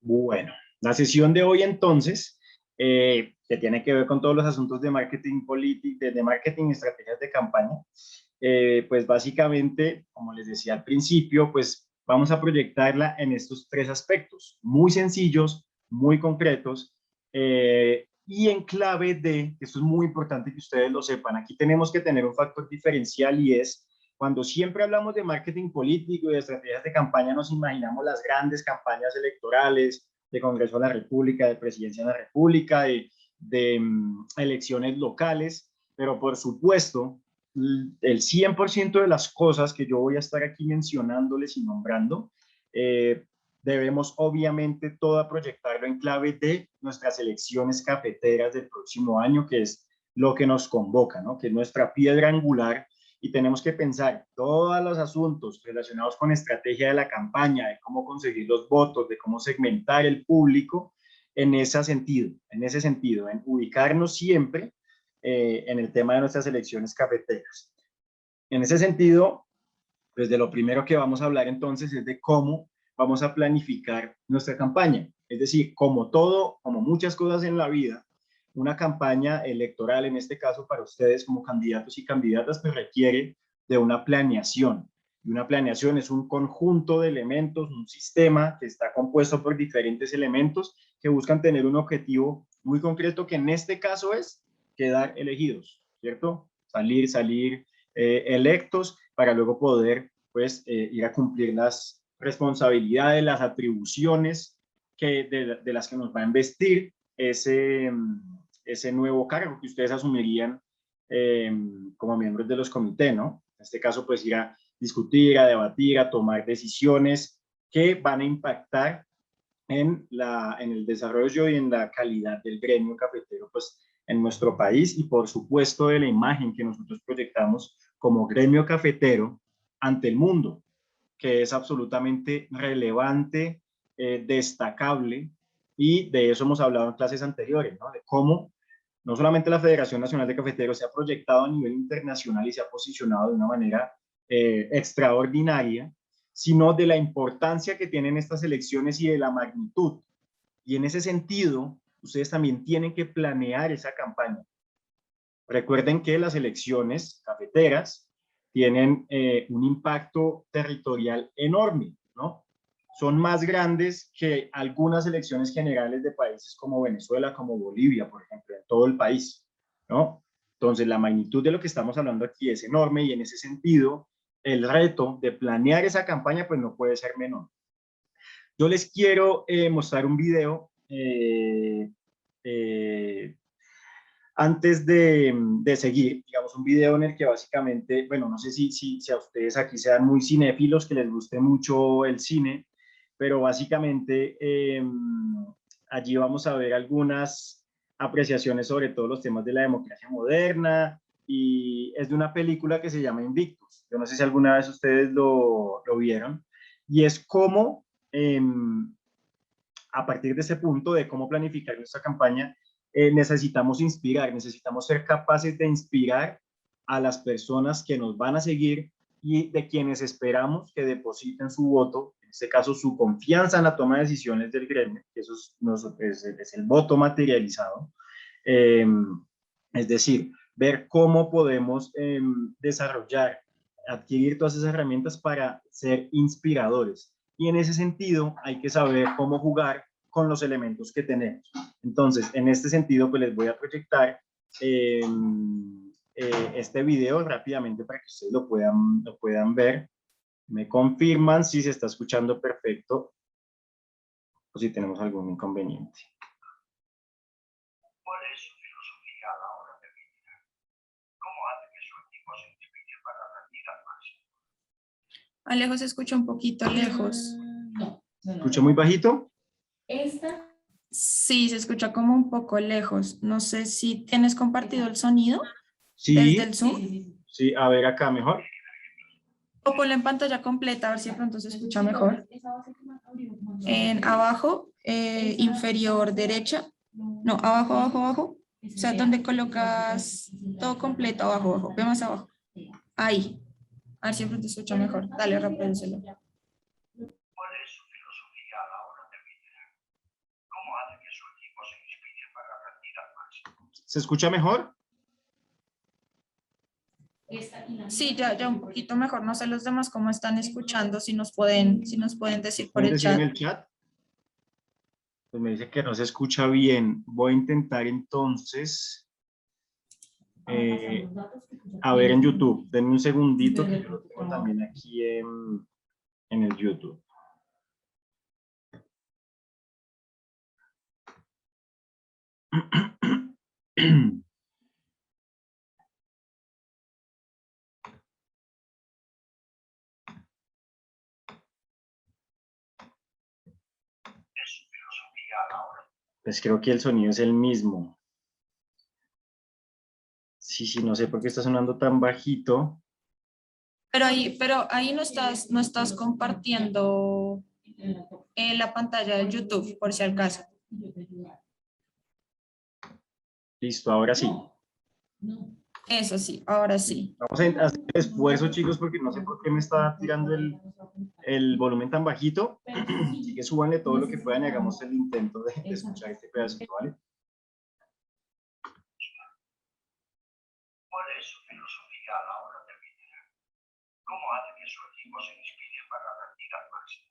Bueno, la sesión de hoy entonces, que tiene que ver con todos los asuntos de marketing político, de marketing y estrategias de campaña, pues básicamente, como les decía al principio, pues vamos a proyectarla en estos tres aspectos, muy sencillos, muy concretos, y en clave de, esto es muy importante que ustedes lo sepan, aquí tenemos que tener un factor diferencial y es cuando siempre hablamos de marketing político y de estrategias de campaña, nos imaginamos las grandes campañas electorales de Congreso de la República, de Presidencia de la República, de elecciones locales, pero por supuesto, el 100% de las cosas que yo voy a estar aquí mencionándoles y nombrando, debemos obviamente toda proyectarlo en clave de nuestras elecciones cafeteras del próximo año, que es lo que nos convoca, ¿no? Que es nuestra piedra angular y tenemos que pensar todos los asuntos relacionados con estrategia de la campaña, de cómo conseguir los votos, de cómo segmentar el público en ese sentido, en ubicarnos siempre en el tema de nuestras elecciones cafeteras. En ese sentido, pues de lo primero que vamos a hablar entonces es de cómo vamos a planificar nuestra campaña. Es decir, como todo, como muchas cosas en la vida, una campaña electoral, en este caso para ustedes como candidatos y candidatas, pues requiere de una planeación. Y una planeación es un conjunto de elementos, un sistema que está compuesto por diferentes elementos que buscan tener un objetivo muy concreto, que en este caso es quedar elegidos, ¿cierto? Salir electos para luego poder pues ir a cumplir las responsabilidades, las atribuciones de las que nos va a investir ese nuevo cargo que ustedes asumirían como miembros de los comités, ¿no? En este caso, pues ir a discutir, a debatir, a tomar decisiones que van a impactar en el desarrollo y en la calidad del gremio cafetero, pues en nuestro país y por supuesto de la imagen que nosotros proyectamos como gremio cafetero ante el mundo, que es absolutamente relevante, destacable, y de eso hemos hablado en clases anteriores, ¿no? De cómo no solamente la Federación Nacional de Cafeteros se ha proyectado a nivel internacional y se ha posicionado de una manera extraordinaria, sino de la importancia que tienen estas elecciones y de la magnitud. Y en ese sentido, ustedes también tienen que planear esa campaña. Recuerden que las elecciones cafeteras tienen un impacto territorial enorme, ¿no? Son más grandes que algunas elecciones generales de países como Venezuela, como Bolivia, por ejemplo, en todo el país, ¿no? Entonces, la magnitud de lo que estamos hablando aquí es enorme y en ese sentido, el reto de planear esa campaña, pues no puede ser menor. Yo les quiero mostrar un video eh, antes de seguir, digamos, un video en el que básicamente, bueno, no sé si a ustedes aquí sean muy cinéfilos, que les guste mucho el cine, pero básicamente allí vamos a ver algunas apreciaciones sobre todos los temas de la democracia moderna y es de una película que se llama Invictus. Yo no sé si alguna vez ustedes lo vieron y es como a partir de ese punto de cómo planificar nuestra campaña, necesitamos ser capaces de inspirar a las personas que nos van a seguir y de quienes esperamos que depositen su voto, en este caso su confianza en la toma de decisiones del gremio, que eso es el voto materializado. Eh, es decir, ver cómo podemos desarrollar, adquirir todas esas herramientas para ser inspiradores. Y en ese sentido hay que saber cómo jugar con los elementos que tenemos. Entonces, en este sentido, pues les voy a proyectar este video rápidamente para que ustedes lo puedan ver. Me confirman si se está escuchando perfecto o si tenemos algún inconveniente. ¿Cuál es su filosofía a la hora de vivir? ¿Cómo hace que su equipo se inspire para rendir al máximo? Alejo, se escucha un poquito lejos. ¿Escucho muy bajito? Esta. Sí, se escucha como un poco lejos. No sé si tienes compartido el sonido desde el Sí, Zoom. sí, a ver acá mejor. O ponlo en pantalla completa, a ver si de pronto se escucha mejor. En abajo, inferior derecha. No, abajo, abajo, abajo. O sea, donde colocas todo completo, abajo, abajo. Ve más abajo. Ahí. A ver si de pronto se escucha mejor. Dale, reprodúcelo. ¿Cuál es su filosofía a la hora de vivir? ¿Se escucha mejor? Sí, ya un poquito mejor. No sé los demás cómo están escuchando, si nos pueden decir por ¿Pueden el decir en chat. el chat? Pues me dice que no se escucha bien. Voy a intentar entonces a ver en YouTube. Denme un segundito que yo lo tengo también aquí en el YouTube. Pues creo que el sonido es el mismo. Sí, no sé por qué está sonando tan bajito. Pero ahí no estás compartiendo la pantalla de YouTube, por si acaso. Listo, ahora sí. Eso sí, ahora sí. Vamos a hacer el esfuerzo, chicos, porque no sé por qué me está tirando el volumen tan bajito. Así que súbanle todo lo que puedan y hagamos el intento de escuchar este pedacito, ¿vale? ¿Cuál es su filosofía a la hora de vivir? ¿Cómo hace que su equipo se inspire para rendir al máximo?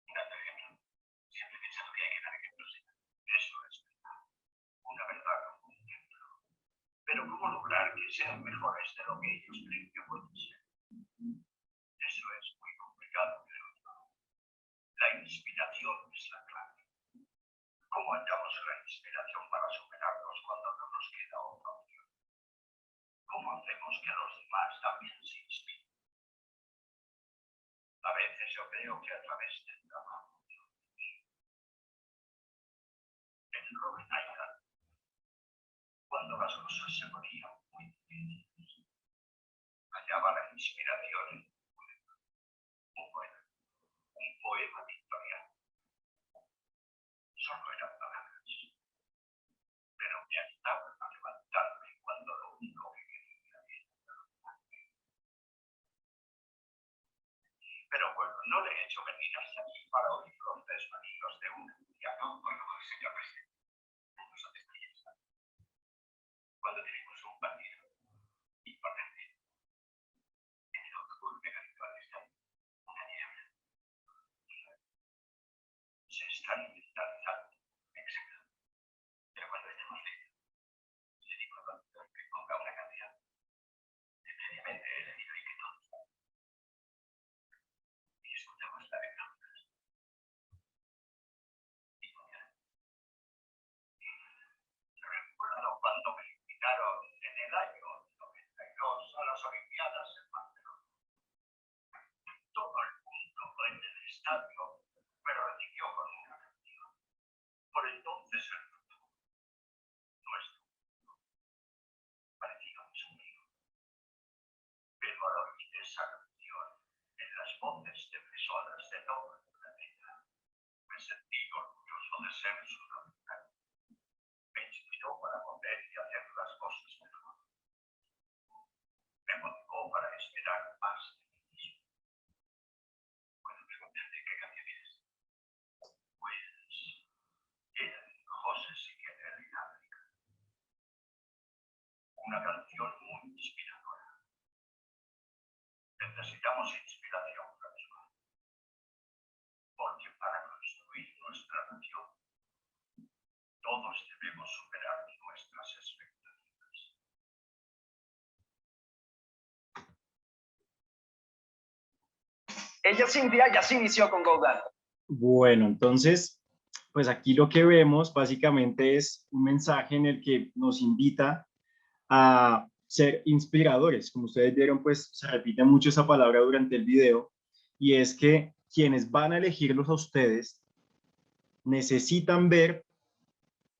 Dando ejemplo. Siempre he pensado que hay que dar ejemplos. Eso es verdad. Una verdad como un ejemplo. Pero ¿cómo lograr que sean mejores de lo que ellos creen que pueden ser? Eso es muy complicado, creo yo. La inspiración es la clave. ¿Cómo hallamos la inspiración para superarnos cuando no nos queda otra opción? ¿Cómo hacemos que los demás también se inspiren? A veces yo creo que a través del trabajo. En Robin Island, cuando las cosas se ponían muy difíciles, hallaba la inspiración en un poema victoriano. Solo eran palabras, pero me ayudaban a levantarme cuando lo único que quería era derrotarme. Pero bueno, no le he hecho venir hasta aquí para oír los desvaríos de un anciano. Bueno, señor presidente, vamos a despedirnos. Cuando tenemos un partido importante, en el octubre habitual está una niebla. Se están mentalizando. Exacto. Pero cuando estemos listos, le digo al doctor que ponga una canción. Previamente le digo que todos y escuchamos la de Cáucaso. Y mañana. Recuerdo cuando me invitaron en el año 92 a las Olimpiadas en Barcelona. Todo el mundo fue en el estadio, pero recibió con una canción. Por entonces el futuro, nuestro futuro, parecía un sueño. Pero al oír esa canción, en las voces de personas de todo el planeta, me sentí orgulloso de ser sudamericano. Me inspiró para volver y hacer las cosas mejor. Me motivó para esperar más de mí mismo. ¿Puedo preguntarte qué canción es? Pues era José Siguier en África. Una canción muy inspiradora. Necesitamos inspiración, François. Porque para construir nuestra nación, todos debemos superar nuestras expectativas. Ella Cintia ya se inició con GoDaddy. Bueno, entonces, pues aquí lo que vemos básicamente es un mensaje en el que nos invita a ser inspiradores. Como ustedes vieron, pues se repite mucho esa palabra durante el video, y es que quienes van a elegirlos a ustedes necesitan ver,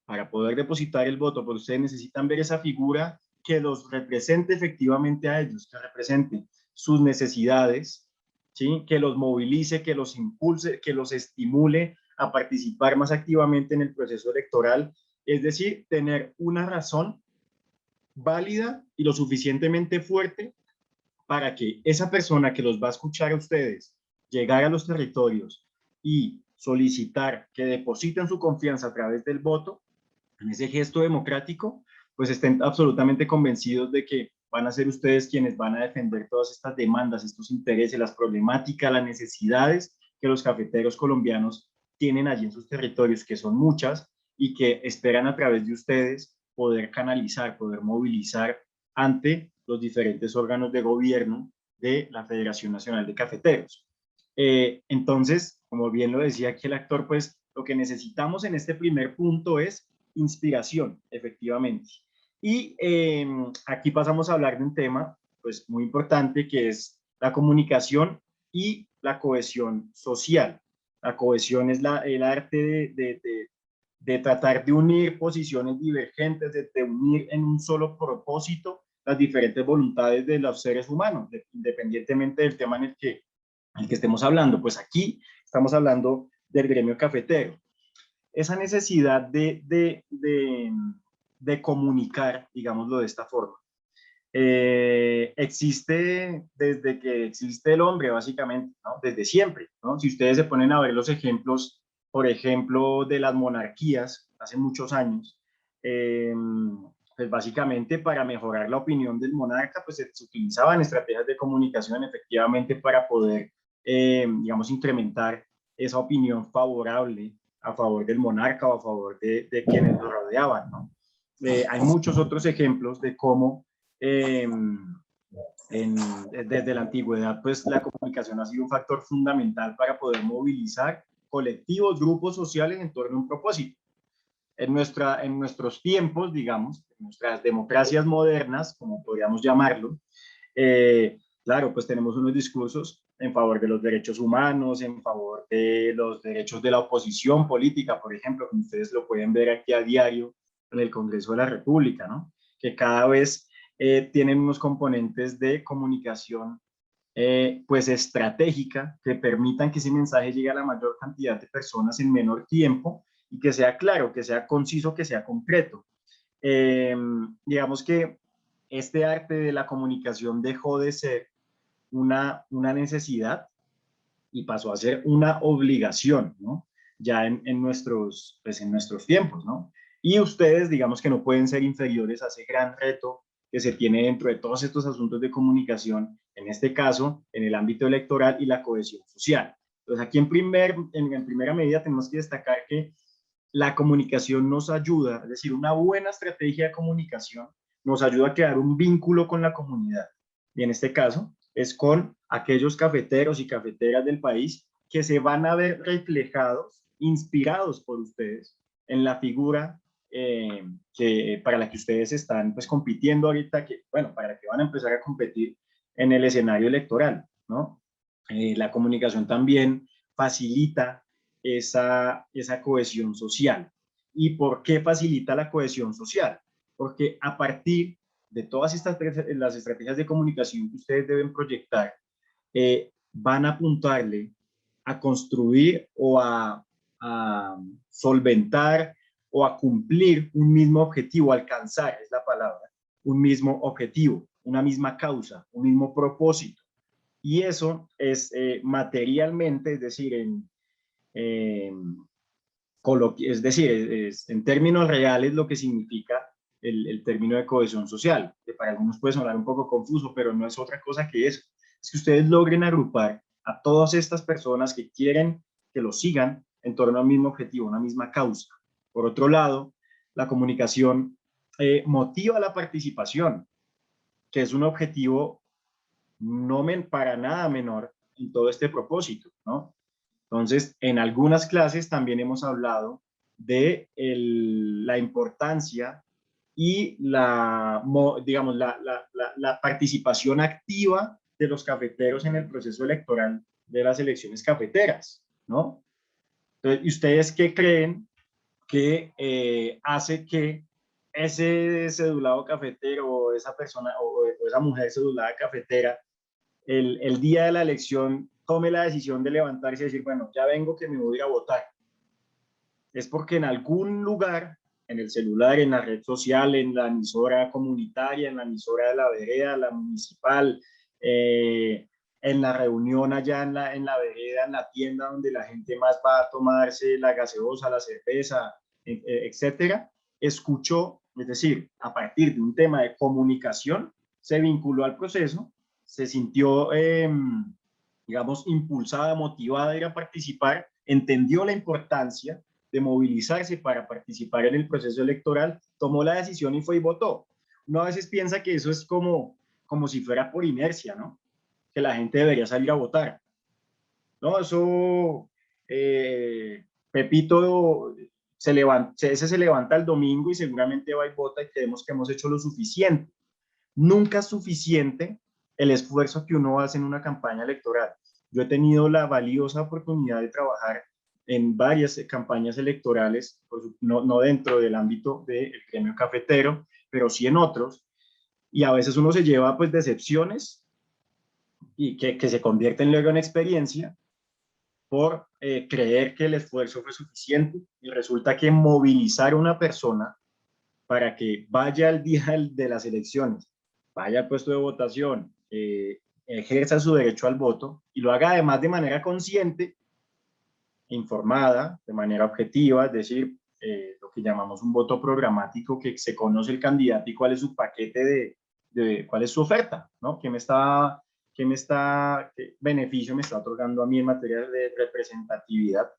para poder depositar el voto por ustedes, necesitan ver esa figura que los represente efectivamente a ellos, que represente sus necesidades, ¿sí? Que los movilice, que los impulse, que los estimule a participar más activamente en el proceso electoral, es decir, tener una razón válida y lo suficientemente fuerte para que esa persona que los va a escuchar a ustedes llegar a los territorios y solicitar que depositen su confianza a través del voto, en ese gesto democrático, pues estén absolutamente convencidos de que van a ser ustedes quienes van a defender todas estas demandas, estos intereses, las problemáticas, las necesidades que los cafeteros colombianos tienen allí en sus territorios, que son muchas, y que esperan a través de ustedes poder canalizar, poder movilizar ante los diferentes órganos de gobierno de la Federación Nacional de Cafeteros. Entonces, como bien lo decía aquí el actor, pues lo que necesitamos en este primer punto es inspiración, efectivamente. Y aquí pasamos a hablar de un tema pues muy importante, que es la comunicación y la cohesión social. La cohesión es el arte de tratar de unir posiciones divergentes, de unir en un solo propósito las diferentes voluntades de los seres humanos, independientemente del tema en el que estemos hablando. Pues aquí estamos hablando del gremio cafetero. Esa necesidad de comunicar, digámoslo de esta forma, existe desde que existe el hombre, básicamente, ¿no? Desde siempre, ¿no? Si ustedes se ponen a ver los ejemplos, por ejemplo, de las monarquías, hace muchos años, pues básicamente para mejorar la opinión del monarca, pues se utilizaban estrategias de comunicación efectivamente para poder, digamos, incrementar esa opinión favorable a favor del monarca o a favor de quienes lo rodeaban, ¿no? Hay muchos otros ejemplos de cómo eh, desde la antigüedad, pues la comunicación ha sido un factor fundamental para poder movilizar colectivos, grupos sociales en torno a un propósito. En nuestros tiempos, digamos, en nuestras democracias modernas, como podríamos llamarlo, claro, pues tenemos unos discursos en favor de los derechos humanos, en favor de los derechos de la oposición política, por ejemplo, como ustedes lo pueden ver aquí a diario en el Congreso de la República, ¿no? Que cada vez tienen unos componentes de comunicación pues estratégica que permitan que ese mensaje llegue a la mayor cantidad de personas en menor tiempo y que sea claro, que sea conciso, que sea concreto. Digamos que este arte de la comunicación dejó de ser una necesidad y pasó a ser una obligación, ¿no? Ya pues en nuestros tiempos, ¿no? Y ustedes, digamos que no pueden ser inferiores a ese gran reto que se tiene dentro de todos estos asuntos de comunicación, en este caso, en el ámbito electoral y la cohesión social. Entonces, aquí en primera medida tenemos que destacar que la comunicación nos ayuda, es decir, una buena estrategia de comunicación nos ayuda a crear un vínculo con la comunidad. Y en este caso es con aquellos cafeteros y cafeteras del país que se van a ver reflejados, inspirados por ustedes en la figura para la que ustedes están pues compitiendo ahorita, bueno, para la que van a empezar a competir en el escenario electoral, ¿no? La comunicación también facilita esa cohesión social. ¿Y por qué facilita la cohesión social? Porque a partir de todas las estrategias de comunicación que ustedes deben proyectar, van a apuntarle a construir o a solventar o a cumplir un mismo objetivo, alcanzar es la palabra, un mismo objetivo, una misma causa, un mismo propósito. Y eso es materialmente, es decir, eh, es decir, en términos reales lo que significa el término de cohesión social, que para algunos puede sonar un poco confuso, pero no es otra cosa que eso. Es que ustedes logren agrupar a todas estas personas que quieren que lo sigan en torno a un mismo objetivo, una misma causa. Por otro lado, la comunicación motiva la participación, que es un objetivo no para nada menor en todo este propósito, ¿no? Entonces, en algunas clases también hemos hablado de la importancia y digamos, la participación activa de los cafeteros en el proceso electoral de las elecciones cafeteras, ¿no? Entonces, ¿y ustedes qué creen que hace que ese cedulado cafetero o esa persona o esa mujer cedulada cafetera el día de la elección tome la decisión de levantarse y decir, bueno, ya vengo que me voy a ir a votar? Es porque en algún lugar, en el celular, en la red social, en la emisora comunitaria, en la emisora de la vereda, la municipal, en la reunión allá en la vereda, en la tienda donde la gente más va a tomarse la gaseosa, la cerveza, etcétera, escuchó, es decir, a partir de un tema de comunicación, se vinculó al proceso, se sintió, digamos, impulsada, motivada a ir a participar, entendió la importancia de movilizarse para participar en el proceso electoral, tomó la decisión y fue y votó. Uno a veces piensa que eso es como si fuera por inercia, ¿no? Que la gente debería salir a votar. No, eso, Pepito ese se levanta el domingo y seguramente va y vota y creemos que hemos hecho lo suficiente. Nunca es suficiente el esfuerzo que uno hace en una campaña electoral. Yo he tenido la valiosa oportunidad de trabajar en varias campañas electorales, no dentro del ámbito del gremio cafetero, pero sí en otros, y a veces uno se lleva pues decepciones y que se convierten luego en experiencia por creer que el esfuerzo fue suficiente y resulta que movilizar a una persona para que vaya al día de las elecciones, vaya al puesto de votación, ejerza su derecho al voto y lo haga además de manera consciente, informada, de manera objetiva, es decir, lo que llamamos un voto programático, que se conoce el candidato y cuál es su paquete cuál es su oferta, ¿no? ¿Qué beneficio me está otorgando a mí en materia de representatividad?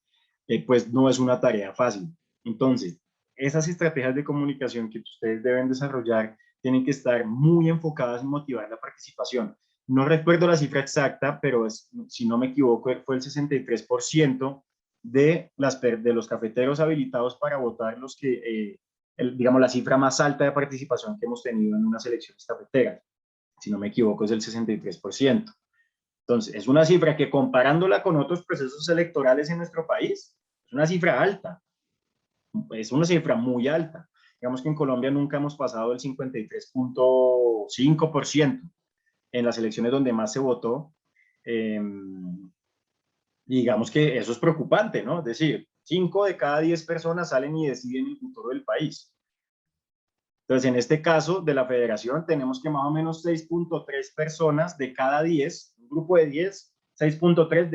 Pues no es una tarea fácil. Entonces, esas estrategias de comunicación que ustedes deben desarrollar tienen que estar muy enfocadas en motivar la participación. No recuerdo la cifra exacta, pero si no me equivoco, fue el 63% de los cafeteros habilitados para votar los que, digamos, la cifra más alta de participación que hemos tenido en unas elecciones cafeteras. Si no me equivoco, es el 63%. Entonces, es una cifra que comparándola con otros procesos electorales en nuestro país, es una cifra alta, es una cifra muy alta. Digamos que en Colombia nunca hemos pasado el 53.5% en las elecciones donde más se votó. Digamos que eso es preocupante, ¿no? Es decir, 5 de cada 10 personas salen y deciden el futuro del país. Entonces, en este caso de la federación, tenemos que más o menos 6.3 personas de cada 10, un grupo de 10, 6.3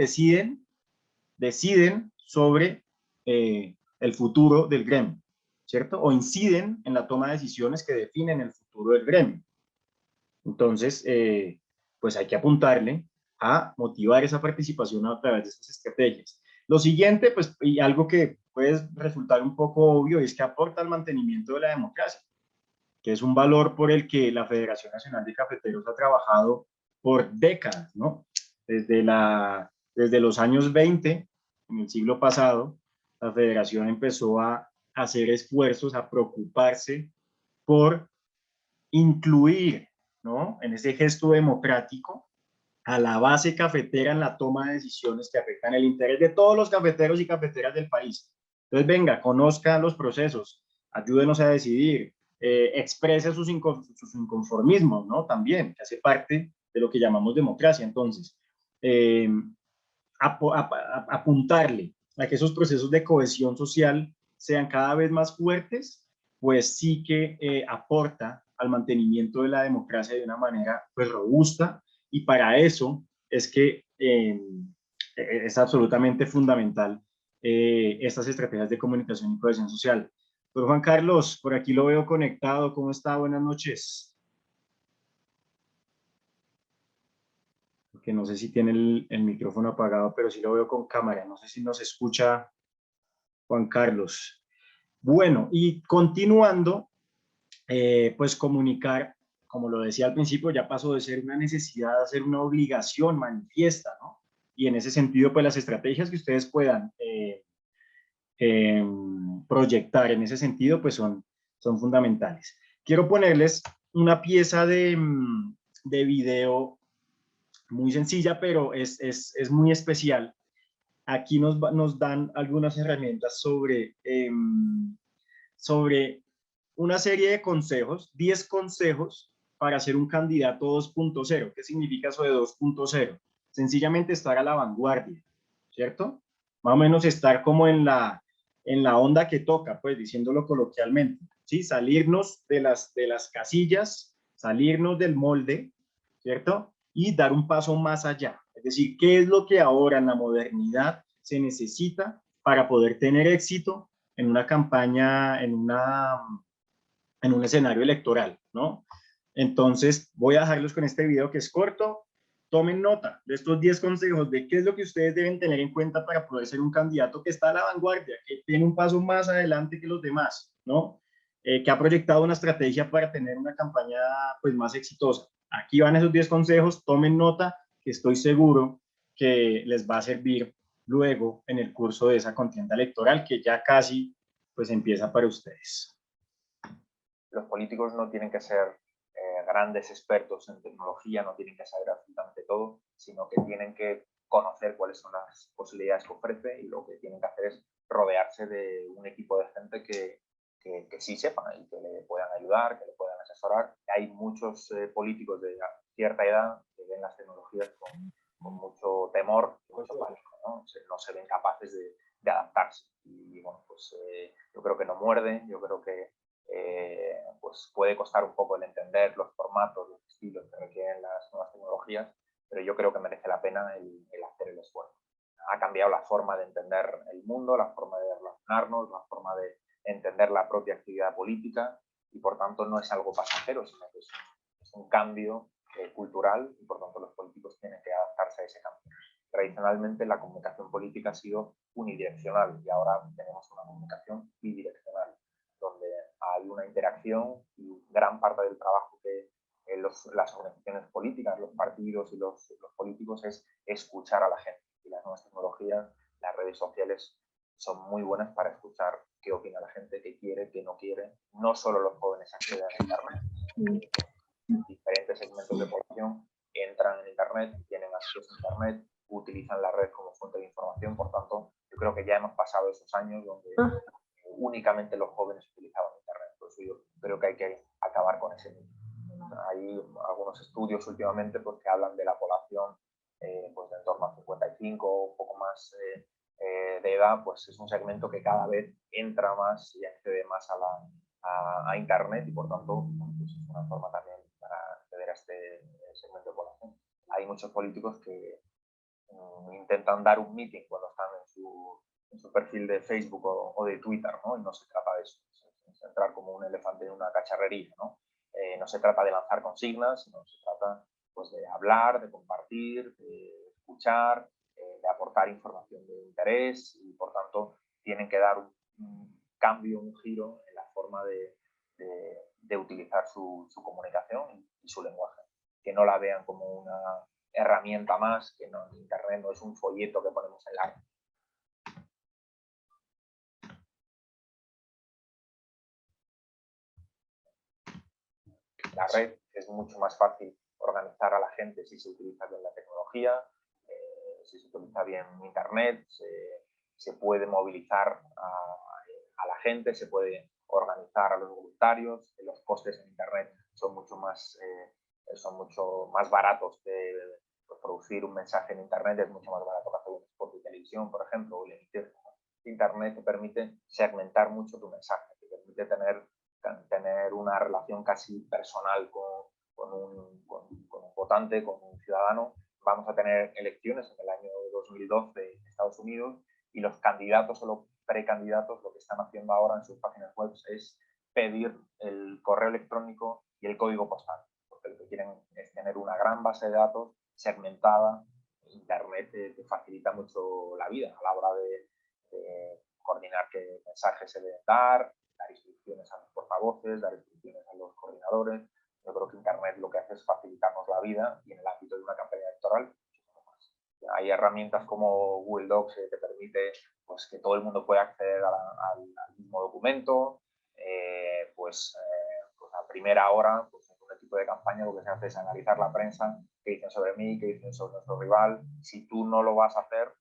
deciden sobre el futuro del gremio, ¿cierto? O inciden en la toma de decisiones que definen el futuro del gremio. Entonces, pues hay que apuntarle a motivar esa participación a través de estas estrategias. Lo siguiente, pues, y algo que puede resultar un poco obvio, es que aporta al mantenimiento de la democracia, que es un valor por el que la Federación Nacional de Cafeteros ha trabajado por décadas, ¿no? Desde los años 20, en el siglo pasado, la Federación empezó a hacer esfuerzos, a preocuparse por incluir, ¿no? En ese gesto democrático a la base cafetera en la toma de decisiones que afectan el interés de todos los cafeteros y cafeteras del país. Entonces, venga, conozca los procesos, ayúdenos a decidir, exprese sus inconformismos, ¿no? También, que hace parte de lo que llamamos democracia. Entonces, apuntarle a que esos procesos de cohesión social sean cada vez más fuertes, pues sí que aporta al mantenimiento de la democracia de una manera pues robusta, y para eso es que es absolutamente fundamental estas estrategias de comunicación y cohesión social. Pero Juan Carlos, por aquí lo veo conectado. ¿Cómo está? Buenas noches. Porque no sé si tiene el micrófono apagado, pero sí lo veo con cámara. No sé si nos escucha Juan Carlos. Bueno, y continuando, pues comunicar, como lo decía al principio, ya pasó de ser una necesidad a ser una obligación manifiesta, ¿no? Y en ese sentido, pues las estrategias que ustedes puedan proyectar en ese sentido, pues son fundamentales. Quiero ponerles una pieza de video muy sencilla, pero es muy especial. Aquí nos dan algunas herramientas sobre una serie de consejos, 10 consejos para ser un candidato 2.0. ¿Qué significa eso de 2.0? Sencillamente estar a la vanguardia, ¿cierto? Más o menos estar como en la onda que toca, pues diciéndolo coloquialmente, ¿sí? Salirnos de las casillas, salirnos del molde, ¿cierto? Y dar un paso más allá. Es decir, ¿qué es lo que ahora en la modernidad se necesita para poder tener éxito en una campaña, en un escenario electoral, ¿no? Entonces, voy a dejarlos con este video que es corto. Tomen nota de estos 10 consejos de qué es lo que ustedes deben tener en cuenta para poder ser un candidato que está a la vanguardia, que tiene un paso más adelante que los demás, ¿no? Que ha proyectado una estrategia para tener una campaña pues, más exitosa. Aquí van esos 10 consejos, tomen nota, que estoy seguro que les va a servir luego en el curso de esa contienda electoral que ya casi pues empieza para ustedes. Los políticos no tienen que ser grandes expertos en tecnología, no tienen que saber absolutamente todo, sino que tienen que conocer cuáles son las posibilidades que ofrece y lo que tienen que hacer es rodearse de un equipo de gente que sí sepan y que le puedan ayudar, que le puedan asesorar. Hay muchos políticos de cierta edad que ven las tecnologías con mucho temor, mucho pánico, ¿no? No se ven capaces de adaptarse. Y bueno, pues yo creo que no muerden, yo creo que pues puede costar un poco el entender los formatos, los estilos que requieren las nuevas tecnologías, pero yo creo que merece la pena el hacer el esfuerzo. Ha cambiado la forma de entender el mundo, la forma de relacionarnos, la forma de entender la propia actividad política y por tanto no es algo pasajero, sino que es un cambio cultural y por tanto los políticos tienen que adaptarse a ese cambio. Tradicionalmente la comunicación política ha sido unidireccional y ahora tenemos una comunicación bidireccional, donde hay una interacción y gran parte del trabajo que las organizaciones políticas, los partidos y los políticos es escuchar a la gente. Y las nuevas tecnologías, las redes sociales son muy buenas para escuchar qué opina la gente, qué quiere, qué no quiere. No solo los jóvenes acceden a Internet, diferentes segmentos de población entran en Internet, tienen acceso a Internet, utilizan la red como fuente de información. Por tanto, yo creo que ya hemos pasado esos años donde únicamente los jóvenes utilizaban Internet. Por eso yo creo que hay que acabar con ese mito. Hay algunos estudios últimamente pues, que hablan de la población pues, de en torno a 55 o un poco más de edad, pues es un segmento que cada vez entra más y accede más a Internet y por tanto pues, es una forma también para acceder a este segmento de población. Hay muchos políticos que intentan dar un meeting cuando están en su perfil de Facebook o de Twitter, ¿no? Y no se trata de eso, es entrar como un elefante en una cacharrería, ¿no? No se trata de lanzar consignas, sino se trata pues, de hablar, de compartir, de escuchar, de aportar información de interés y por tanto tienen que dar un cambio, un giro en la forma de utilizar su comunicación y su lenguaje. Que no la vean como una herramienta más, que no, Internet no es un folleto que ponemos en la... La red es mucho más fácil organizar a la gente si se utiliza bien la tecnología, si se utiliza bien Internet, se puede movilizar a la gente, se puede organizar a los voluntarios, los costes en Internet son mucho más baratos que pues, producir un mensaje en Internet, es mucho más barato que hacer un spot de televisión, por ejemplo, o emitir. Internet te permite segmentar mucho tu mensaje, te permite tener una relación casi personal con un votante, con un ciudadano. Vamos a tener elecciones en el año 2012 en Estados Unidos y los candidatos o los precandidatos lo que están haciendo ahora en sus páginas web es pedir el correo electrónico y el código postal, porque lo que quieren es tener una gran base de datos segmentada. Internet te facilita mucho la vida a la hora de coordinar qué mensajes se deben dar instrucciones a los portavoces, dar instrucciones a los coordinadores. Yo creo que Internet lo que hace es facilitarnos la vida y en el ámbito de una campaña electoral muchísimo más. Hay herramientas como Google Docs que te permite pues, que todo el mundo pueda acceder al mismo documento. Pues a primera hora, pues, en un equipo de campaña lo que se hace es analizar la prensa, qué dicen sobre mí, qué dicen sobre nuestro rival. Si tú no lo vas a hacer,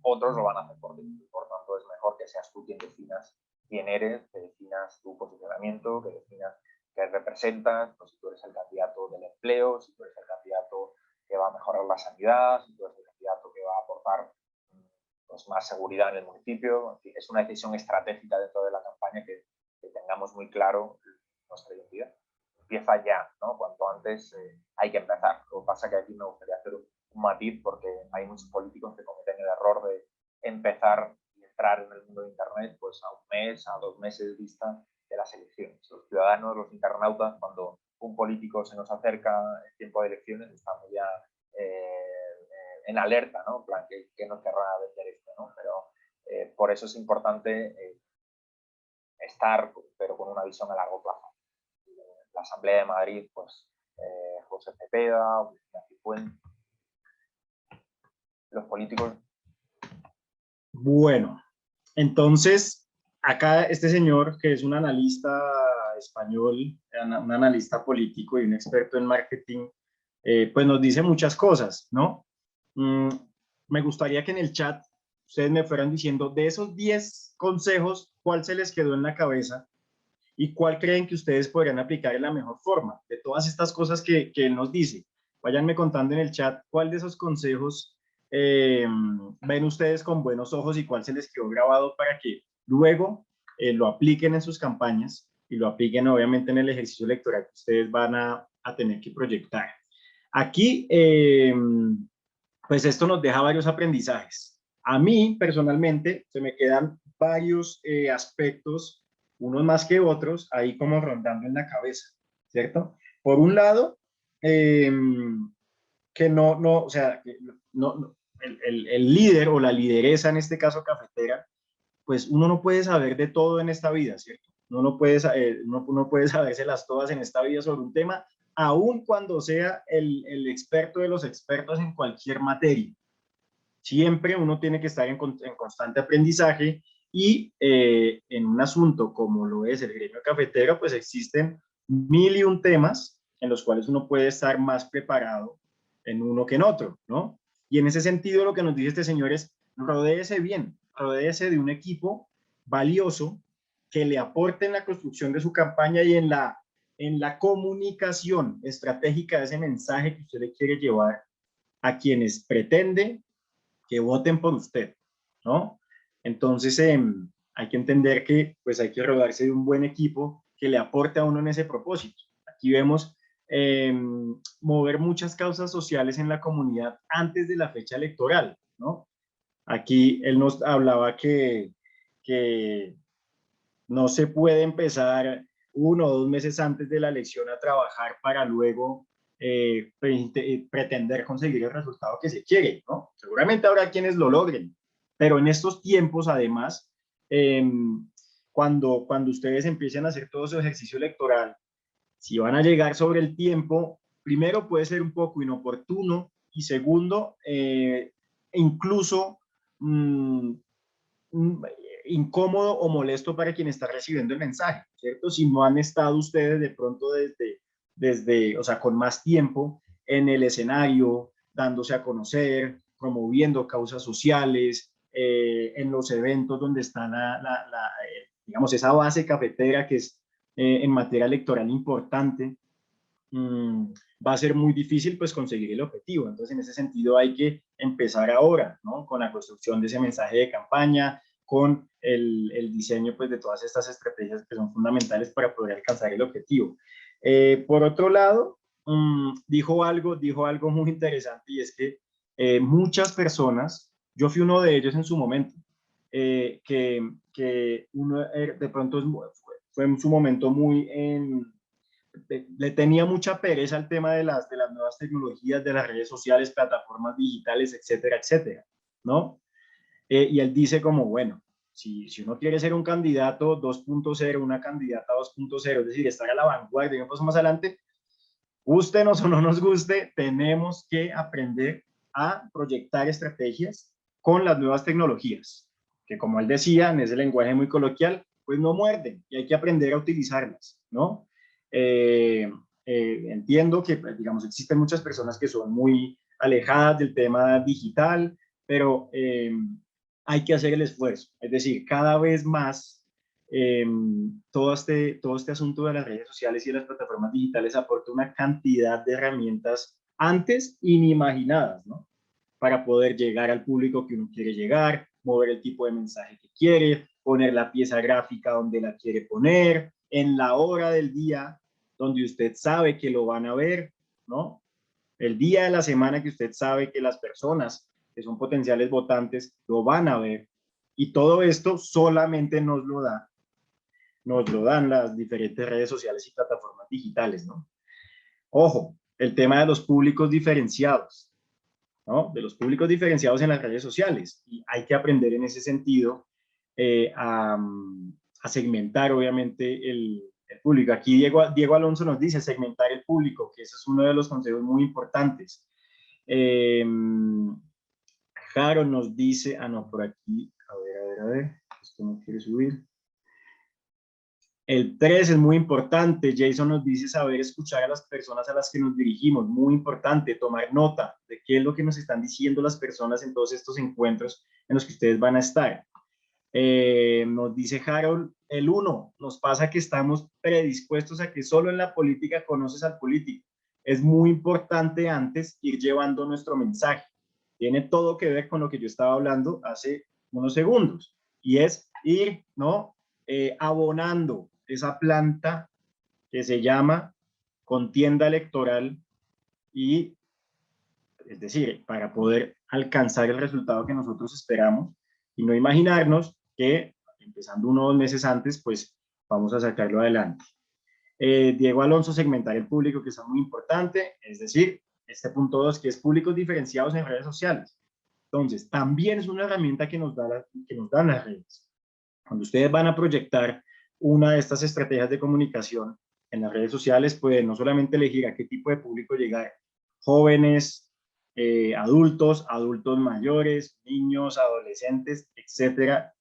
otros lo van a hacer por ti. Por tanto, es mejor que seas tú quien definas quién eres, que definas tu posicionamiento, que definas qué representas, pues si tú eres el candidato del empleo, si tú eres el candidato que va a mejorar la sanidad, si tú eres el candidato que va a aportar pues, más seguridad en el municipio. En fin, es una decisión estratégica dentro de la campaña que tengamos muy claro nuestra identidad. Empieza ya, ¿no? Cuanto antes hay que empezar. Lo que pasa es que aquí me gustaría hacer un matiz porque hay muchos políticos que cometen el error de empezar y entrar en el mundo de Internet pues a un mes mes, a 2 meses vista de las elecciones. Los ciudadanos, los internautas, cuando un político se nos acerca en tiempo de elecciones, estamos ya en alerta, ¿no? En plan, ¿qué nos querrá vender esto, ¿no? Pero por eso es importante estar, pero con una visión a largo plazo. La Asamblea de Madrid, pues José Cepeda, Cifuentes, los políticos. Bueno, entonces, acá este señor, que es un analista español, un analista político y un experto en marketing, pues nos dice muchas cosas, ¿no? Me gustaría que en el chat ustedes me fueran diciendo de esos 10 consejos, ¿cuál se les quedó en la cabeza y cuál creen que ustedes podrían aplicar en la mejor forma? De todas estas cosas que él nos dice, váyanme contando en el chat cuál de esos consejos ven ustedes con buenos ojos y cuál se les quedó grabado para que luego lo apliquen en sus campañas y lo apliquen obviamente en el ejercicio electoral que ustedes van a tener que proyectar. Aquí, pues esto nos deja varios aprendizajes. A mí, personalmente, se me quedan varios aspectos, unos más que otros, ahí como rondando en la cabeza, ¿cierto? Por un lado, que o sea, el líder o la lideresa, en este caso cafetera, pues uno no puede saber de todo en esta vida, ¿cierto? Uno puede sabérselas todas en esta vida sobre un tema, aun cuando sea el experto de los expertos en cualquier materia. Siempre uno tiene que estar en constante aprendizaje y en un asunto como lo es el gremio cafetero, pues existen 1001 temas en los cuales uno puede estar más preparado en uno que en otro, ¿no? Y en ese sentido lo que nos dice este señor es, rodéese bien, rodéese de un equipo valioso que le aporte en la construcción de su campaña y en la comunicación estratégica de ese mensaje que usted le quiere llevar a quienes pretende que voten por usted, ¿no? Entonces hay que entender que pues hay que rodearse de un buen equipo que le aporte a uno en ese propósito. Aquí vemos mover muchas causas sociales en la comunidad antes de la fecha electoral, ¿no? Aquí él nos hablaba que no se puede empezar 1 o 2 meses antes de la elección a trabajar para luego pretender conseguir el resultado que se quiere, ¿no? Seguramente habrá quienes lo logren, pero en estos tiempos, además, cuando ustedes empiecen a hacer todo su ejercicio electoral, si van a llegar sobre el tiempo, primero puede ser un poco inoportuno y segundo, incluso incómodo o molesto para quien está recibiendo el mensaje, ¿cierto? Si no han estado ustedes de pronto o sea, con más tiempo en el escenario, dándose a conocer, promoviendo causas sociales, en los eventos donde está digamos, esa base cafetera que es en materia electoral importante, va a ser muy difícil pues conseguir el objetivo. Entonces, en ese sentido hay que empezar ahora, ¿no? Con la construcción de ese mensaje de campaña, con el diseño pues de todas estas estrategias que son fundamentales para poder alcanzar el objetivo. Por otro lado, dijo algo muy interesante y es que muchas personas, yo fui uno de ellos en su momento, que uno de pronto fue en su momento muy le tenía mucha pereza al tema de las nuevas tecnologías, de las redes sociales, plataformas digitales, etcétera, etcétera, ¿no? Y él dice como, bueno, si uno quiere ser un candidato 2.0, una candidata 2.0, es decir, estar a la vanguardia y un paso más adelante, gústenos o no nos guste, tenemos que aprender a proyectar estrategias con las nuevas tecnologías, que como él decía, en ese lenguaje muy coloquial, pues no muerden y hay que aprender a utilizarlas, ¿no? Entiendo que, digamos, existen muchas personas que son muy alejadas del tema digital, pero hay que hacer el esfuerzo. Es decir, cada vez más todo este asunto de las redes sociales y de las plataformas digitales aporta una cantidad de herramientas antes inimaginadas, ¿no? Para poder llegar al público que uno quiere llegar, mover el tipo de mensaje que quiere, poner la pieza gráfica donde la quiere poner, en la hora del día donde usted sabe que lo van a ver, ¿no? El día de la semana que usted sabe que las personas que son potenciales votantes lo van a ver. Y todo esto solamente nos lo da nos lo dan las diferentes redes sociales y plataformas digitales, ¿no? Ojo, el tema de los públicos diferenciados, ¿no? De los públicos diferenciados en las redes sociales. Y hay que aprender en ese sentido a segmentar, obviamente, el público. Aquí Diego Alonso nos dice segmentar el público, que ese es uno de los consejos muy importantes. Jaro nos dice, no, por aquí, a ver, esto no quiere subir. El 3 es muy importante. Jason nos dice saber escuchar a las personas a las que nos dirigimos. Muy importante tomar nota de qué es lo que nos están diciendo las personas en todos estos encuentros en los que ustedes van a estar. Nos dice Harold, el 1, nos pasa que estamos predispuestos a que solo en la política conoces al político. Es muy importante antes ir llevando nuestro mensaje. Tiene todo que ver con lo que yo estaba hablando hace unos segundos. Y es ir, ¿no? Abonando esa planta que se llama contienda electoral y, es decir, para poder alcanzar el resultado que nosotros esperamos y no imaginarnos que empezando unos meses antes, pues vamos a sacarlo adelante. Diego Alonso, segmentar el público, que es muy importante, es decir, este punto 2, que es públicos diferenciados en redes sociales. Entonces, también es una herramienta que nos dan las redes. Cuando ustedes van a proyectar una de estas estrategias de comunicación en las redes sociales, pueden no solamente elegir a qué tipo de público llegar, jóvenes, adultos, adultos mayores, niños, adolescentes, etcétera,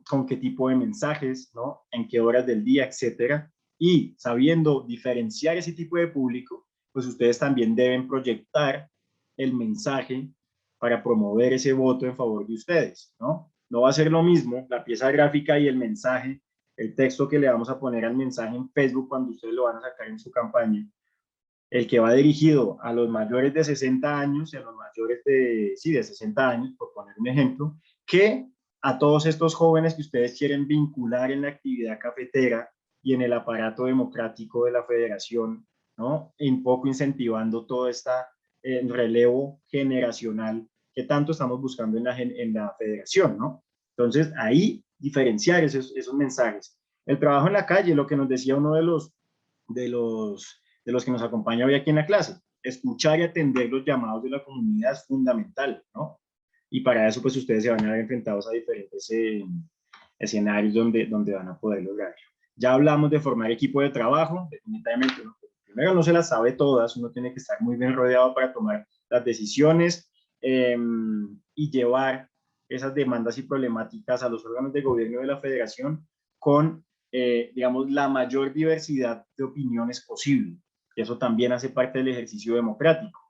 con qué tipo de mensajes, ¿no? En qué horas del día, etcétera. Y sabiendo diferenciar ese tipo de público, pues ustedes también deben proyectar el mensaje para promover ese voto en favor de ustedes, ¿no? No va a ser lo mismo la pieza gráfica y el mensaje, el texto que le vamos a poner al mensaje en Facebook cuando ustedes lo van a sacar en su campaña, el que va dirigido a los mayores de 60 años y a los mayores de 60 años, por poner un ejemplo, que a todos estos jóvenes que ustedes quieren vincular en la actividad cafetera y en el aparato democrático de la federación, ¿no? Un poco incentivando todo este relevo generacional que tanto estamos buscando en la federación, ¿no? Entonces, ahí diferenciar esos mensajes. El trabajo en la calle, lo que nos decía uno de los que nos acompaña hoy aquí en la clase. Escuchar y atender los llamados de la comunidad es fundamental, ¿no? Y para eso, pues, ustedes se van a ver enfrentados a diferentes escenarios donde van a poder lograrlo. Ya hablamos de formar equipo de trabajo, definitivamente, ¿no? Primero no se las sabe todas, uno tiene que estar muy bien rodeado para tomar las decisiones y llevar esas demandas y problemáticas a los órganos de gobierno de la federación con, digamos, la mayor diversidad de opiniones posible. Eso también hace parte del ejercicio democrático.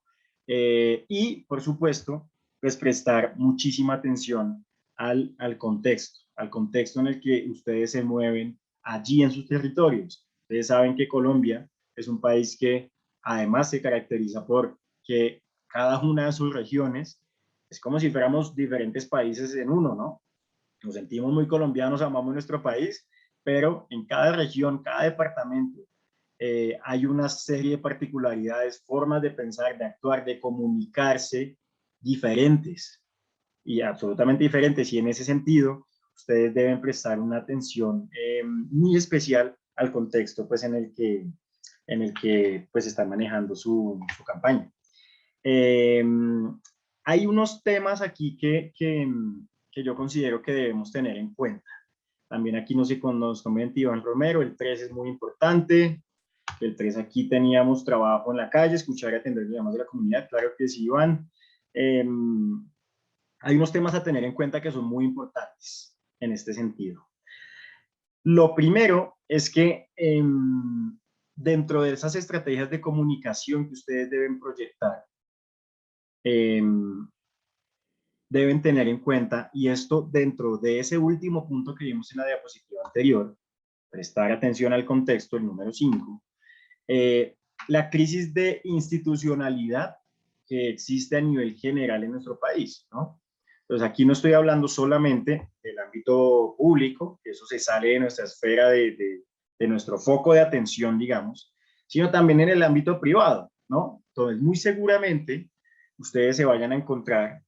Y, por supuesto, pues prestar muchísima atención al contexto en el que ustedes se mueven allí en sus territorios. Ustedes saben que Colombia es un país que además se caracteriza por que cada una de sus regiones es como si fuéramos diferentes países en uno, ¿no? Nos sentimos muy colombianos, amamos nuestro país, pero en cada región, cada departamento, hay una serie de particularidades, formas de pensar, de actuar, de comunicarse diferentes y absolutamente diferentes. Y en ese sentido, ustedes deben prestar una atención muy especial al contexto pues, en el que pues, están manejando su campaña. Hay unos temas aquí que yo considero que debemos tener en cuenta. También aquí nos comenta Iván Romero, el 3 es muy importante. El 3 aquí teníamos trabajo en la calle, escuchar y atender los llamados de la comunidad, claro que sí, Iván. Hay unos temas a tener en cuenta que son muy importantes en este sentido. Lo primero es que dentro de esas estrategias de comunicación que ustedes deben proyectar, deben tener en cuenta, y esto dentro de ese último punto que vimos en la diapositiva anterior, prestar atención al contexto, el número 5, la crisis de institucionalidad que existe a nivel general en nuestro país, ¿no? Entonces aquí no estoy hablando solamente del ámbito público, que eso se sale de nuestra esfera, de nuestro foco de atención, digamos, sino también en el ámbito privado, ¿no? Entonces muy seguramente ustedes se vayan a encontrar,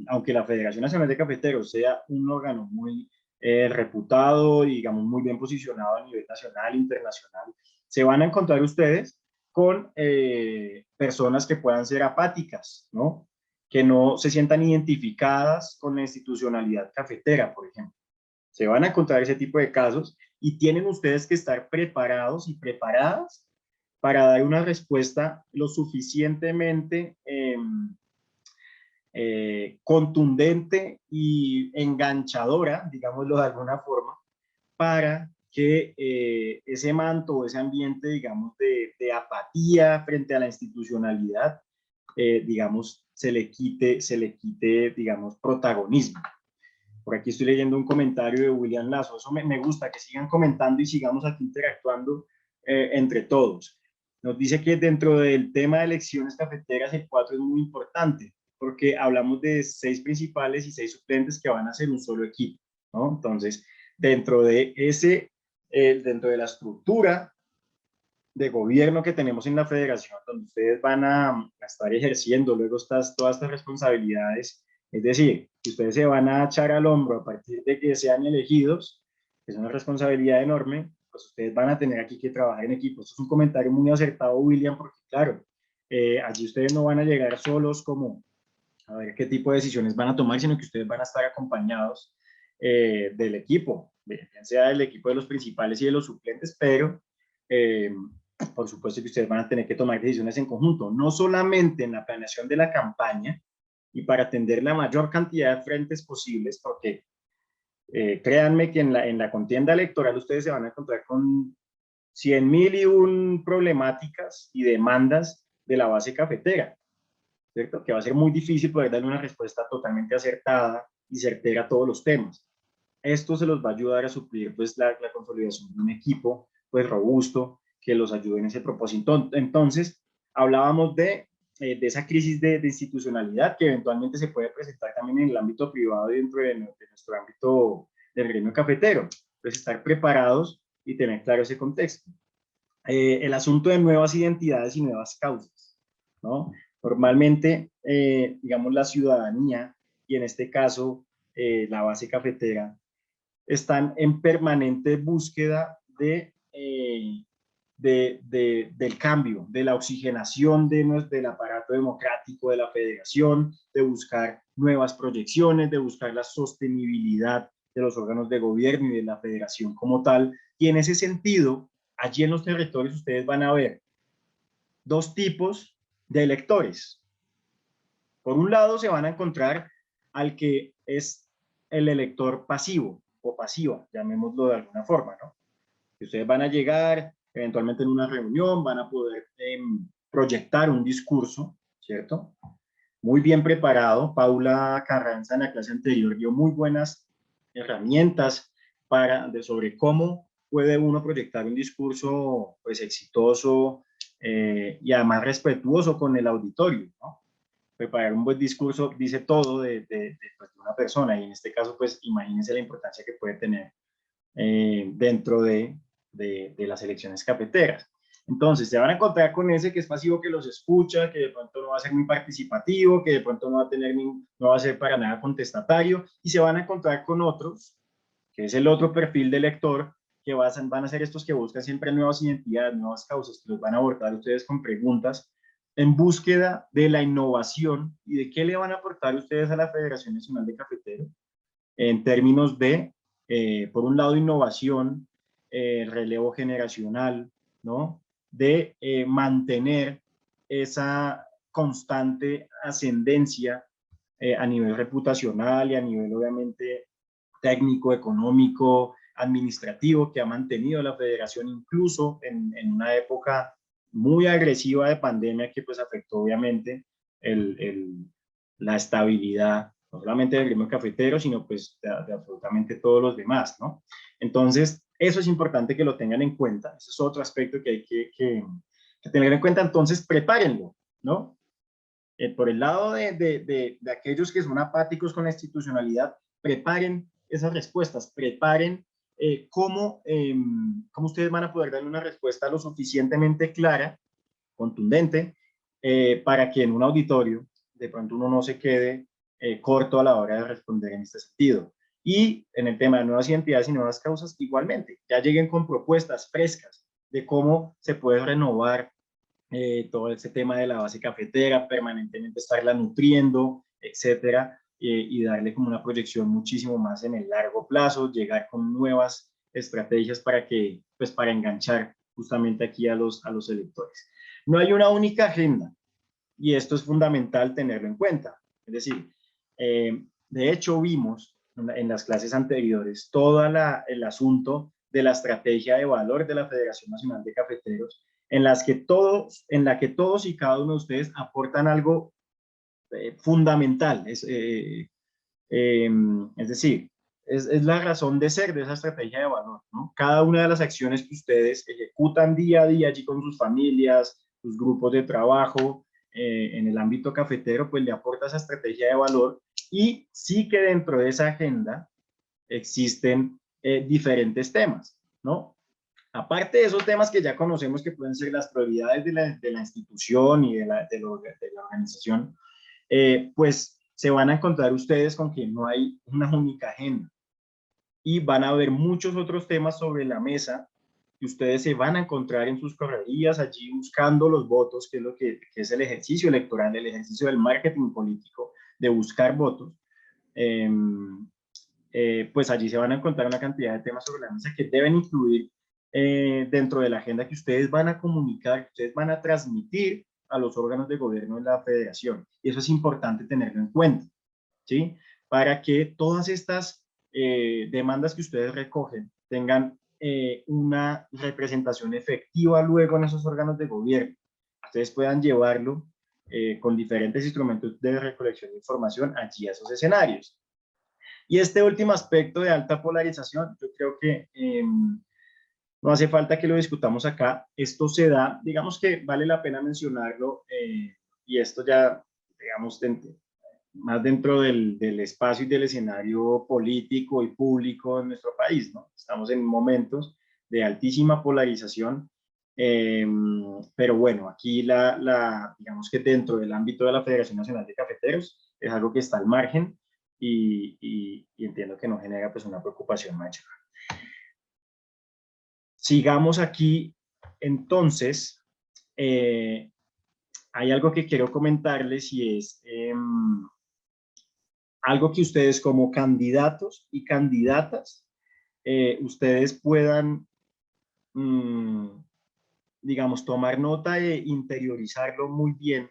aunque la Federación Nacional de Cafeteros sea un órgano muy reputado, digamos, muy bien posicionado a nivel nacional, internacional, se van a encontrar ustedes con personas que puedan ser apáticas, ¿no? Que no se sientan identificadas con la institucionalidad cafetera, por ejemplo. Se van a encontrar ese tipo de casos y tienen ustedes que estar preparados y preparadas para dar una respuesta lo suficientemente contundente y enganchadora, digámoslo de alguna forma, para que ese manto o ese ambiente, digamos, de apatía frente a la institucionalidad, digamos, se le quite, digamos, protagonismo. Por aquí estoy leyendo un comentario de William Lazo. Eso me gusta, que sigan comentando y sigamos aquí interactuando entre todos. Nos dice que dentro del tema de elecciones cafeteras, el 4 es muy importante, porque hablamos de 6 principales y 6 suplentes que van a ser un solo equipo, ¿no? Entonces, dentro de dentro de la estructura de gobierno que tenemos en la federación, donde ustedes van a estar ejerciendo luego todas estas responsabilidades, es decir, que ustedes se van a echar al hombro a partir de que sean elegidos, que es una responsabilidad enorme, pues ustedes van a tener aquí que trabajar en equipo. Esto es un comentario muy acertado, William, porque claro, allí ustedes no van a llegar solos como a ver qué tipo de decisiones van a tomar, sino que ustedes van a estar acompañados del equipo, bien sea del equipo de los principales y de los suplentes, pero por supuesto que ustedes van a tener que tomar decisiones en conjunto, no solamente en la planeación de la campaña y para atender la mayor cantidad de frentes posibles, porque créanme que en la contienda electoral ustedes se van a encontrar con 100.001 problemáticas y demandas de la base cafetera, ¿cierto? Que va a ser muy difícil poder darle una respuesta totalmente acertada y certera a todos los temas. Esto se los va a ayudar a suplir pues la consolidación de un equipo pues robusto que los ayude en ese propósito. Entonces, hablábamos de esa crisis de institucionalidad que eventualmente se puede presentar también en el ámbito privado y dentro de nuestro ámbito del gremio cafetero. Entonces, estar preparados y tener claro ese contexto. El asunto de nuevas identidades y nuevas causas, ¿no? Normalmente, digamos, la ciudadanía, y en este caso, la base cafetera, están en permanente búsqueda del cambio, de la oxigenación del aparato democrático de la federación, de buscar nuevas proyecciones, de buscar la sostenibilidad de los órganos de gobierno y de la federación como tal. Y en ese sentido, allí en los territorios ustedes van a ver dos tipos de electores. Por un lado se van a encontrar al que es el elector pasivo o pasiva, llamémoslo de alguna forma, ¿no? Que ustedes van a llegar eventualmente en una reunión, van a poder proyectar un discurso, ¿cierto? Muy bien preparado. Paula Carranza en la clase anterior dio muy buenas herramientas sobre cómo puede uno proyectar un discurso pues exitoso y además respetuoso con el auditorio, ¿no? Preparar un buen discurso dice todo pues, de una persona, y en este caso pues imagínense la importancia que puede tener dentro de las elecciones cafeteras. Entonces, se van a encontrar con ese que es pasivo, que los escucha, que de pronto no va a ser muy participativo, que de pronto no va a ser para nada contestatario, y se van a encontrar con otros, que es el otro perfil de elector, que van a ser estos que buscan siempre nuevas identidades, nuevas causas, que los van a abordar ustedes con preguntas en búsqueda de la innovación y de qué le van a aportar ustedes a la Federación Nacional de Cafeteros en términos de, por un lado, innovación, relevo generacional, ¿no? De mantener esa constante ascendencia a nivel reputacional y a nivel, obviamente, técnico, económico, administrativo que ha mantenido la federación incluso en una época muy agresiva de pandemia que pues afectó obviamente la estabilidad no solamente del gremio cafetero, sino pues de absolutamente todos los demás, ¿no? Entonces, eso es importante que lo tengan en cuenta. Ese es otro aspecto que hay que tener en cuenta. Entonces, prepárenlo, ¿no? Por el lado de aquellos que son apáticos con la institucionalidad, preparen esas respuestas, preparen cómo ustedes van a poder darle una respuesta lo suficientemente clara, contundente, para que en un auditorio de pronto uno no se quede corto a la hora de responder en este sentido. Y en el tema de nuevas identidades y nuevas causas, igualmente, ya lleguen con propuestas frescas de cómo se puede renovar todo ese tema de la base cafetera, permanentemente estarla nutriendo, etcétera, y darle como una proyección muchísimo más en el largo plazo, llegar con nuevas estrategias para que, pues para enganchar justamente aquí a los electores. No hay una única agenda, y esto es fundamental tenerlo en cuenta. Es decir, de hecho vimos en las clases anteriores todo el asunto de la estrategia de valor de la Federación Nacional de Cafeteros, en la que todos y cada uno de ustedes aportan algo fundamental. Es decir, es la razón de ser de esa estrategia de valor, ¿no? Cada una de las acciones que ustedes ejecutan día a día allí con sus familias, sus grupos de trabajo, en el ámbito cafetero, pues le aporta esa estrategia de valor, y sí que dentro de esa agenda existen diferentes temas, ¿no? Aparte de esos temas que ya conocemos que pueden ser las prioridades de la institución y de la organización, pues se van a encontrar ustedes con que no hay una única agenda, y van a haber muchos otros temas sobre la mesa que ustedes se van a encontrar en sus correrías allí buscando los votos, que es lo que es el ejercicio electoral, el ejercicio del marketing político, de buscar votos. Pues allí se van a encontrar una cantidad de temas sobre la mesa que deben incluir dentro de la agenda que ustedes van a comunicar, que ustedes van a transmitir a los órganos de gobierno de la federación. Y eso es importante tenerlo en cuenta, ¿sí? Para que todas estas demandas que ustedes recogen tengan una representación efectiva luego en esos órganos de gobierno. Ustedes puedan llevarlo con diferentes instrumentos de recolección de información allí a esos escenarios. Y este último aspecto de alta polarización, yo creo que no hace falta que lo discutamos acá. Esto se da, digamos que vale la pena mencionarlo, y esto ya, digamos, más dentro del espacio y del escenario político y público en nuestro país, ¿no? Estamos en momentos de altísima polarización, pero bueno, aquí digamos que dentro del ámbito de la Federación Nacional de Cafeteros es algo que está al margen, y entiendo que no genera pues una preocupación mayor. Sigamos aquí, entonces, hay algo que quiero comentarles, y es algo que ustedes como candidatos y candidatas, ustedes puedan, digamos, tomar nota e interiorizarlo muy bien,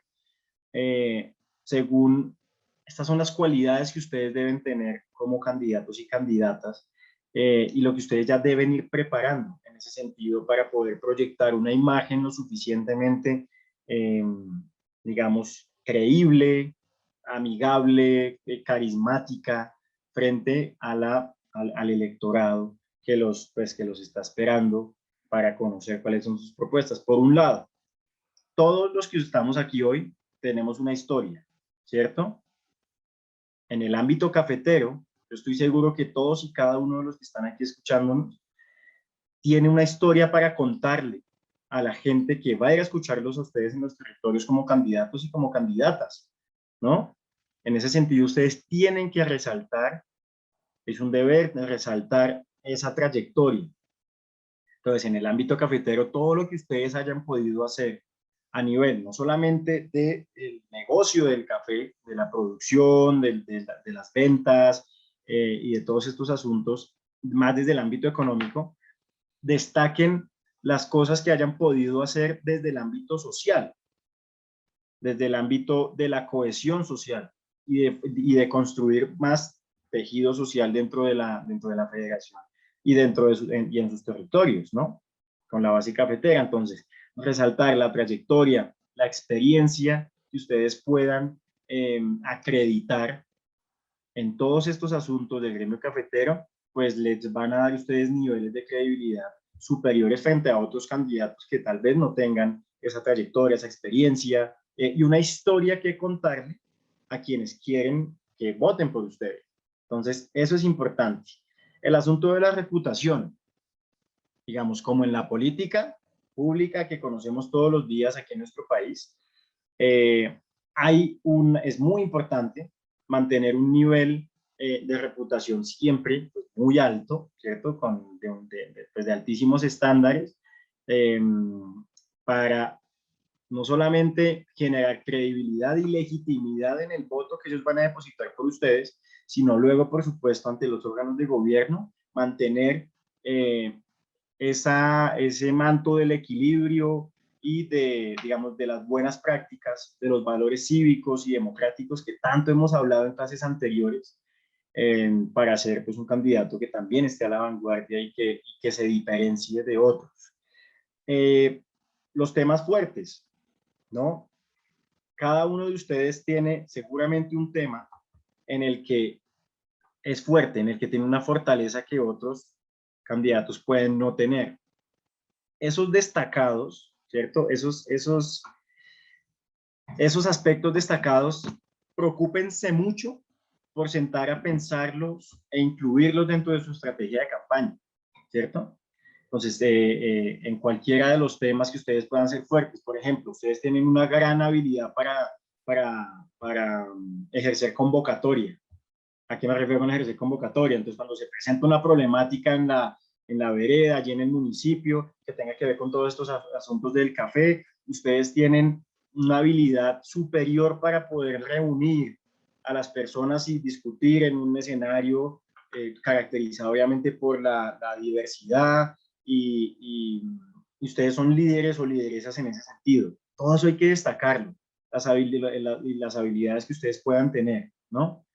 según estas son las cualidades que ustedes deben tener como candidatos y candidatas, y lo que ustedes ya deben ir preparando en ese sentido para poder proyectar una imagen lo suficientemente, digamos, creíble, amigable, carismática, frente al electorado pues, que los está esperando para conocer cuáles son sus propuestas. Por un lado, todos los que estamos aquí hoy tenemos una historia, ¿cierto? En el ámbito cafetero, yo estoy seguro que todos y cada uno de los que están aquí escuchándonos tiene una historia para contarle a la gente que va a ir a escucharlos a ustedes en los territorios como candidatos y como candidatas, ¿no? En ese sentido, ustedes tienen que resaltar, es un deber resaltar esa trayectoria. Entonces, en el ámbito cafetero, todo lo que ustedes hayan podido hacer a nivel no solamente del negocio del café, de la producción, de las ventas, y de todos estos asuntos, más desde el ámbito económico, destaquen las cosas que hayan podido hacer desde el ámbito social, desde el ámbito de la cohesión social, y de construir más tejido social dentro de la federación y y en sus territorios, ¿no? Con la base cafetera. Entonces, resaltar la trayectoria, la experiencia que ustedes puedan acreditar en todos estos asuntos del gremio cafetero, pues les van a dar a ustedes niveles de credibilidad superiores frente a otros candidatos que tal vez no tengan esa trayectoria, esa experiencia, y una historia que contarle a quienes quieren que voten por ustedes. Entonces, eso es importante. El asunto de la reputación, digamos, como en la política pública que conocemos todos los días aquí en nuestro país, es muy importante mantener un nivel de reputación siempre pues, muy alto, ¿cierto? Pues, de altísimos estándares, para no solamente generar credibilidad y legitimidad en el voto que ellos van a depositar por ustedes, sino luego, por supuesto, ante los órganos de gobierno, mantener ese manto del equilibrio y digamos, de las buenas prácticas, de los valores cívicos y democráticos que tanto hemos hablado en clases anteriores, para ser pues, un candidato que también esté a la vanguardia y que se diferencie de otros. Los temas fuertes, ¿no? Cada uno de ustedes tiene seguramente un tema en el que es fuerte, en el que tiene una fortaleza que otros candidatos pueden no tener. Esos destacados, ¿cierto? Esos aspectos destacados, preocúpense mucho por sentar a pensarlos e incluirlos dentro de su estrategia de campaña, ¿cierto? Entonces, en cualquiera de los temas que ustedes puedan ser fuertes, por ejemplo, ustedes tienen una gran habilidad para ejercer convocatoria. ¿A qué me refiero con ejercer convocatoria? Entonces, cuando se presenta una problemática en la vereda, allí en el municipio, que tenga que ver con todos estos asuntos del café, ustedes tienen una habilidad superior para poder reunir a las personas y discutir en un escenario caracterizado obviamente por la diversidad y ustedes son líderes o lideresas en ese sentido. Todo eso hay que destacarlo, las habilidades que ustedes puedan tener, ¿no?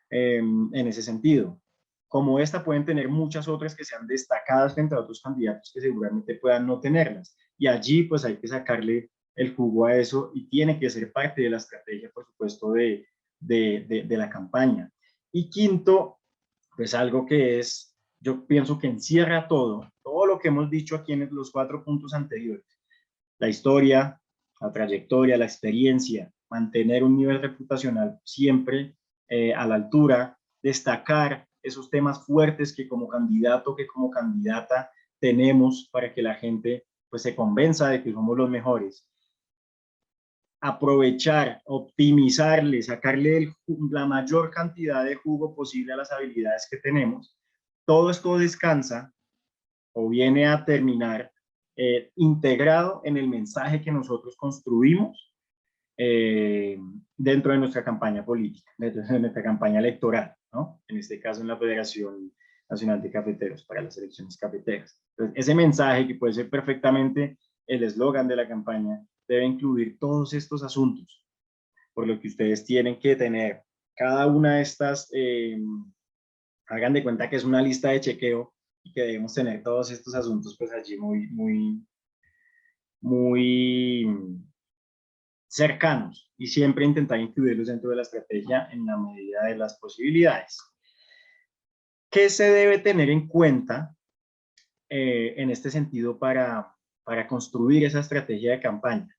En ese sentido. Como esta, pueden tener muchas otras que sean destacadas frente a otros candidatos que seguramente puedan no tenerlas. Y allí, pues, hay que sacarle el jugo a eso y tiene que ser parte de la estrategia, por supuesto, de la campaña. Y quinto, pues, algo que yo pienso que encierra todo lo que hemos dicho aquí en los 4 puntos anteriores. La historia, la trayectoria, la experiencia, mantener un nivel reputacional siempre a la altura, destacar esos temas fuertes que como candidato, que como candidata tenemos para que la gente pues se convenza de que somos los mejores. Aprovechar, optimizarle, sacarle la mayor cantidad de jugo posible a las habilidades que tenemos. Todo esto descansa o viene a terminar integrado en el mensaje que nosotros construimos dentro de nuestra campaña política, dentro de nuestra campaña electoral, ¿no? En este caso en la Federación Nacional de Cafeteros, para las elecciones cafeteras. Entonces, ese mensaje, que puede ser perfectamente el eslogan de la campaña, debe incluir todos estos asuntos, por lo que ustedes tienen que tener cada una de estas, hagan de cuenta que es una lista de chequeo y que debemos tener todos estos asuntos pues allí muy cercanos y siempre intentar incluirlos dentro de la estrategia en la medida de las posibilidades. ¿Qué se debe tener en cuenta en este sentido para construir esa estrategia de campaña?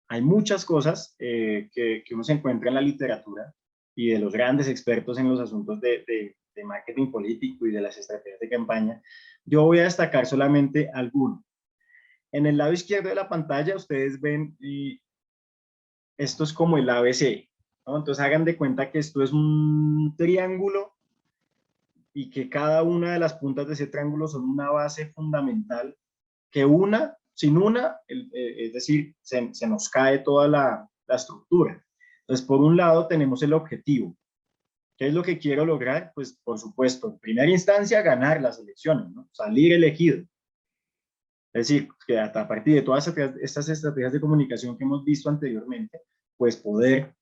Hay muchas cosas que uno se encuentra en la literatura y de los grandes expertos en los asuntos de marketing político y de las estrategias de campaña. Yo voy a destacar solamente algunos. En el lado izquierdo de la pantalla ustedes ven, esto es como el ABC, ¿no? Entonces hagan de cuenta que esto es un triángulo y que cada una de las puntas de ese triángulo son una base fundamental que sin una, es decir, se nos cae toda la estructura. Entonces, por un lado tenemos el objetivo. ¿Qué es lo que quiero lograr? Pues, por supuesto, en primera instancia, ganar las elecciones, ¿no? Salir elegido. Es decir, que a partir de todas estas estrategias de comunicación que hemos visto anteriormente, pues poder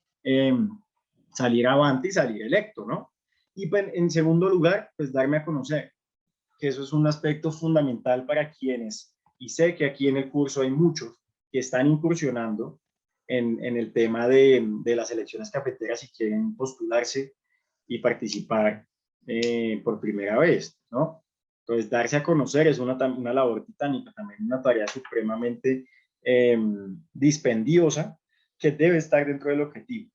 salir avante y salir electo, ¿no? Y pues, en segundo lugar, pues darme a conocer, que eso es un aspecto fundamental para quienes, y sé que aquí en el curso hay muchos que están incursionando en el tema de las elecciones cafeteras y quieren postularse y participar por primera vez, ¿no? Entonces, darse a conocer es una labor titánica, también una tarea supremamente dispendiosa que debe estar dentro del objetivo.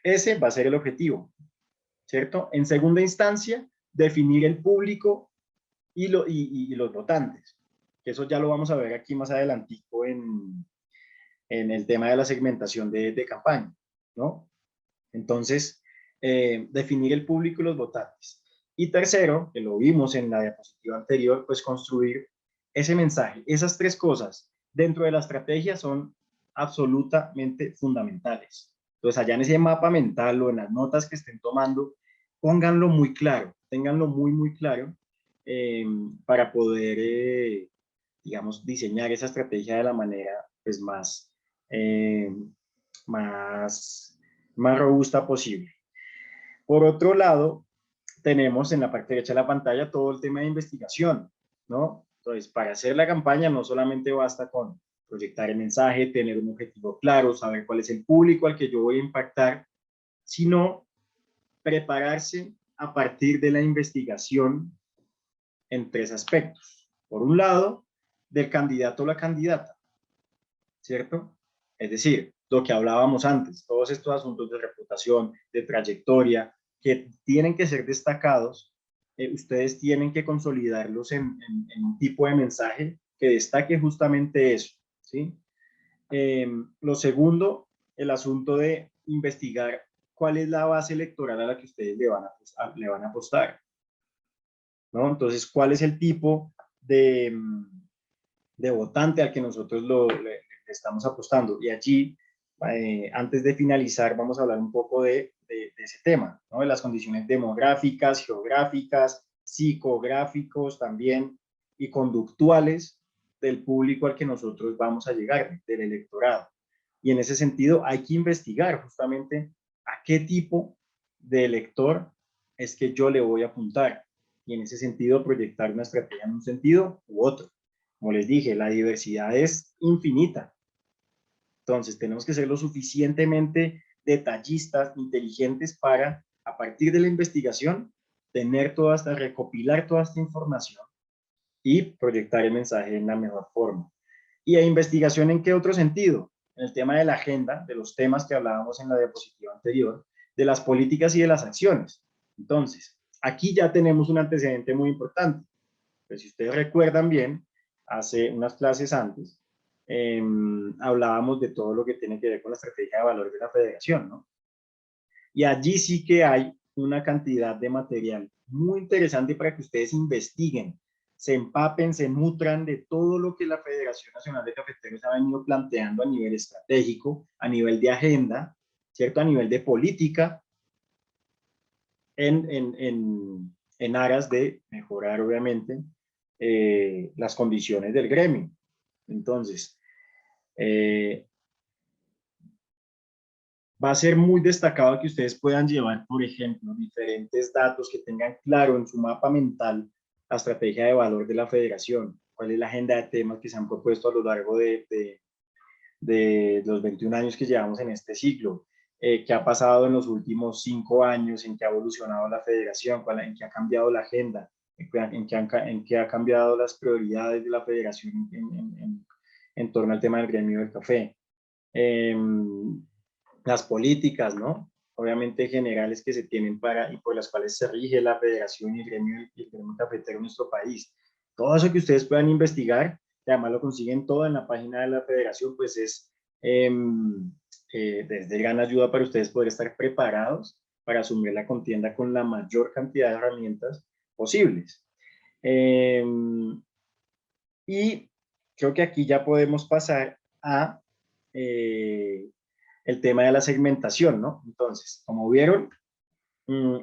Ese va a ser el objetivo, ¿cierto? En segunda instancia, definir el público y los votantes, que eso ya lo vamos a ver aquí más adelantico en el tema de la segmentación de campaña, ¿no? Entonces, definir el público y los votantes. Y tercero, que lo vimos en la diapositiva anterior, pues construir ese mensaje. Esas tres cosas dentro de la estrategia son absolutamente fundamentales. Entonces, allá en ese mapa mental o en las notas que estén tomando, pónganlo muy claro, ténganlo muy, muy claro para poder, digamos, diseñar esa estrategia de la manera pues, más robusta posible. Por otro lado, tenemos en la parte derecha de la pantalla todo el tema de investigación, ¿no? Entonces, para hacer la campaña no solamente basta con proyectar el mensaje, tener un objetivo claro, saber cuál es el público al que yo voy a impactar, sino prepararse a partir de la investigación en tres aspectos. Por un lado, del candidato o la candidata, ¿cierto? Es decir, lo que hablábamos antes, todos estos asuntos de reputación, de trayectoria, que tienen que ser destacados, ustedes tienen que consolidarlos en un tipo de mensaje que destaque justamente eso, ¿sí? Lo segundo, el asunto de investigar cuál es la base electoral a la que ustedes le van a apostar, ¿no? Entonces, ¿cuál es el tipo de votante al que nosotros le estamos apostando? Y allí, antes de finalizar, vamos a hablar un poco de ese tema, ¿no? De las condiciones demográficas, geográficas, psicográficos también, y conductuales del público al que nosotros vamos a llegar, del electorado. Y en ese sentido hay que investigar justamente a qué tipo de elector es que yo le voy a apuntar. Y en ese sentido proyectar una estrategia en un sentido u otro. Como les dije, la diversidad es infinita. Entonces, tenemos que ser lo suficientemente detallistas, inteligentes para, a partir de la investigación, recopilar toda esta información y proyectar el mensaje en la mejor forma. ¿Y a investigación en qué otro sentido? En el tema de la agenda, de los temas que hablábamos en la diapositiva anterior, de las políticas y de las acciones. Entonces, aquí ya tenemos un antecedente muy importante. Pues si ustedes recuerdan bien, hace unas clases antes, hablábamos de todo lo que tiene que ver con la estrategia de valor de la federación, ¿no? Y allí sí que hay una cantidad de material muy interesante para que ustedes investiguen, se empapen, se nutran de todo lo que la Federación Nacional de Cafeteros ha venido planteando a nivel estratégico, a nivel de agenda, ¿cierto? A nivel de política, en aras de mejorar, obviamente, las condiciones del gremio. Entonces, va a ser muy destacado que ustedes puedan llevar, por ejemplo, diferentes datos que tengan claro en su mapa mental la estrategia de valor de la federación, cuál es la agenda de temas que se han propuesto a lo largo de los 21 años que llevamos en este ciclo, qué ha pasado en los últimos 5 años, en qué ha evolucionado la federación, en qué ha cambiado la agenda, en qué ha cambiado las prioridades de la federación en torno al tema del gremio del café. Las políticas, ¿no? Obviamente generales que se tienen y por las cuales se rige la federación y el gremio cafetero en nuestro país. Todo eso que ustedes puedan investigar, y además lo consiguen todo en la página de la federación, pues es desde gran ayuda para ustedes poder estar preparados para asumir la contienda con la mayor cantidad de herramientas posibles. Y creo que aquí ya podemos pasar a el tema de la segmentación, ¿no? Entonces, como vieron,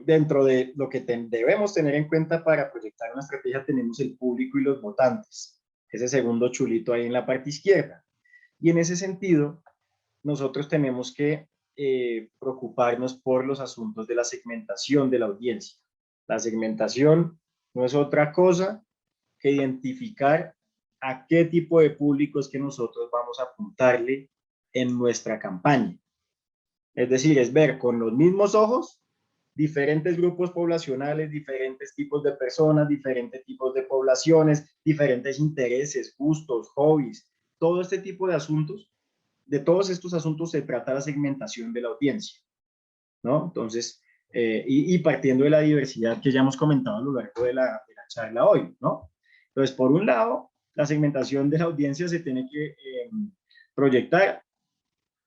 dentro de lo que debemos tener en cuenta para proyectar una estrategia tenemos el público y los votantes, ese segundo chulito ahí en la parte izquierda. Y en ese sentido, nosotros tenemos que preocuparnos por los asuntos de la segmentación de la audiencia. La segmentación no es otra cosa que identificar a qué tipo de público es que nosotros vamos a apuntarle en nuestra campaña. Es decir, es ver con los mismos ojos diferentes grupos poblacionales, diferentes tipos de personas, diferentes tipos de poblaciones, diferentes intereses, gustos, hobbies, todo este tipo de asuntos. De todos estos asuntos se trata la segmentación de la audiencia, ¿no? Entonces, y partiendo de la diversidad que ya hemos comentado a lo largo de la charla hoy, ¿no? Entonces, por un lado, la segmentación de la audiencia se tiene que proyectar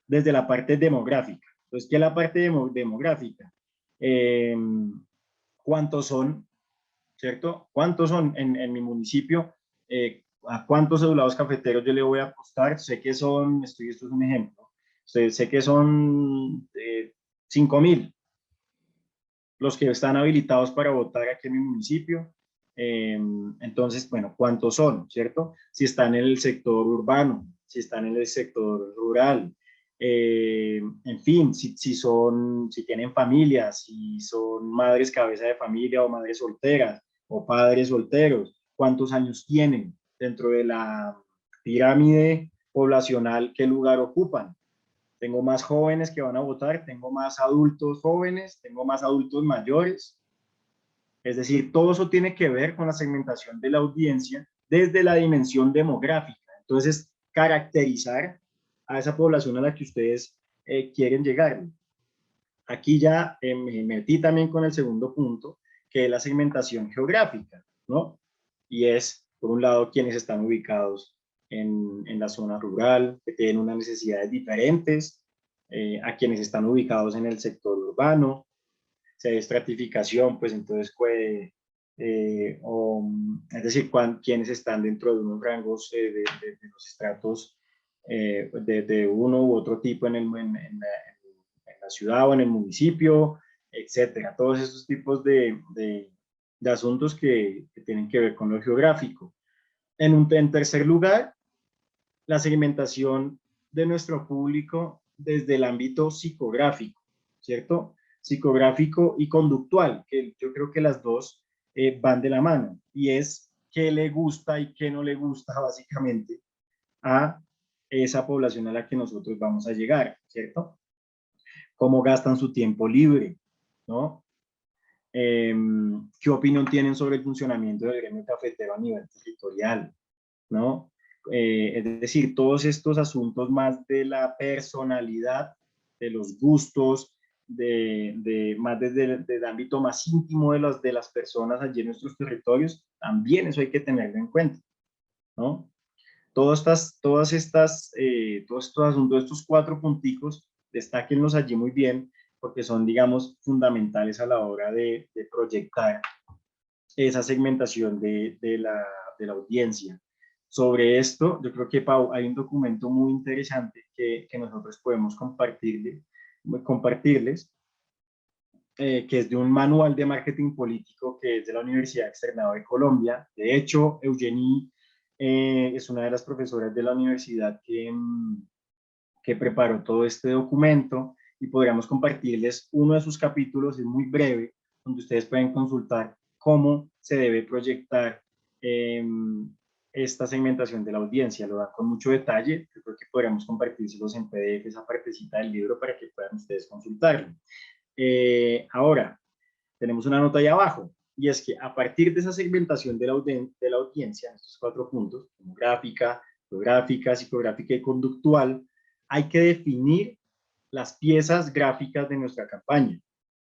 desde la parte demográfica. Entonces, ¿qué es la parte demográfica? ¿Cuántos son? ¿Cierto? ¿Cuántos son en mi municipio? ¿A cuántos cedulados cafeteros yo le voy a apostar? Sé que son, esto es un ejemplo, sé que son 5.000 los que están habilitados para votar aquí en mi municipio. Entonces, bueno, ¿cuántos son? ¿Cierto? Si están en el sector urbano, si están en el sector rural, en fin, si tienen familias, si son madres cabeza de familia o madres solteras o padres solteros, ¿cuántos años tienen dentro de la pirámide poblacional? ¿Qué lugar ocupan? Tengo más jóvenes que van a votar, tengo más adultos jóvenes, tengo más adultos mayores. Es decir, todo eso tiene que ver con la segmentación de la audiencia desde la dimensión demográfica. Entonces, caracterizar a esa población a la que ustedes quieren llegar. Aquí ya me metí también con el segundo punto, que es la segmentación geográfica, ¿no? Y es, por un lado, quienes están ubicados en la zona rural, que tienen unas necesidades diferentes, a quienes están ubicados en el sector urbano. Si hay estratificación, pues entonces puede, es decir, quienes están dentro de unos rangos de los estratos de uno u otro tipo en la ciudad o en el municipio, etcétera. Todos esos tipos de asuntos que tienen que ver con lo geográfico. En tercer lugar, la segmentación de nuestro público desde el ámbito psicográfico, ¿cierto? Psicográfico y conductual, que yo creo que las dos van de la mano, y es qué le gusta y qué no le gusta básicamente a esa población a la que nosotros vamos a llegar, ¿cierto? Cómo gastan su tiempo libre, ¿no? ¿Qué opinión tienen sobre el funcionamiento del gremio cafetero a nivel territorial, ¿no? Es decir, todos estos asuntos más de la personalidad, de los gustos, más desde el ámbito más íntimo de las personas allí en nuestros territorios, también eso hay que tenerlo en cuenta, ¿no? Todos estos asuntos, estos 4 punticos, destáquenlos allí muy bien, porque son, digamos, fundamentales a la hora de proyectar esa segmentación de la audiencia. Sobre esto, yo creo que, Pau, hay un documento muy interesante que nosotros podemos compartirles, que es de un manual de marketing político que es de la Universidad Externado de Colombia. De hecho, Eugenie es una de las profesoras de la universidad que preparó todo este documento, y podríamos compartirles uno de sus capítulos, es muy breve, donde ustedes pueden consultar cómo se debe proyectar esta segmentación de la audiencia. Lo da con mucho detalle. Yo creo que podríamos compartírselos en PDF, esa partecita del libro, para que puedan ustedes consultarlo. Ahora, tenemos una nota ahí abajo, y es que a partir de esa segmentación de la audiencia, estos 4 puntos, demográfica, geográfica, psicográfica y conductual, hay que definir las piezas gráficas de nuestra campaña,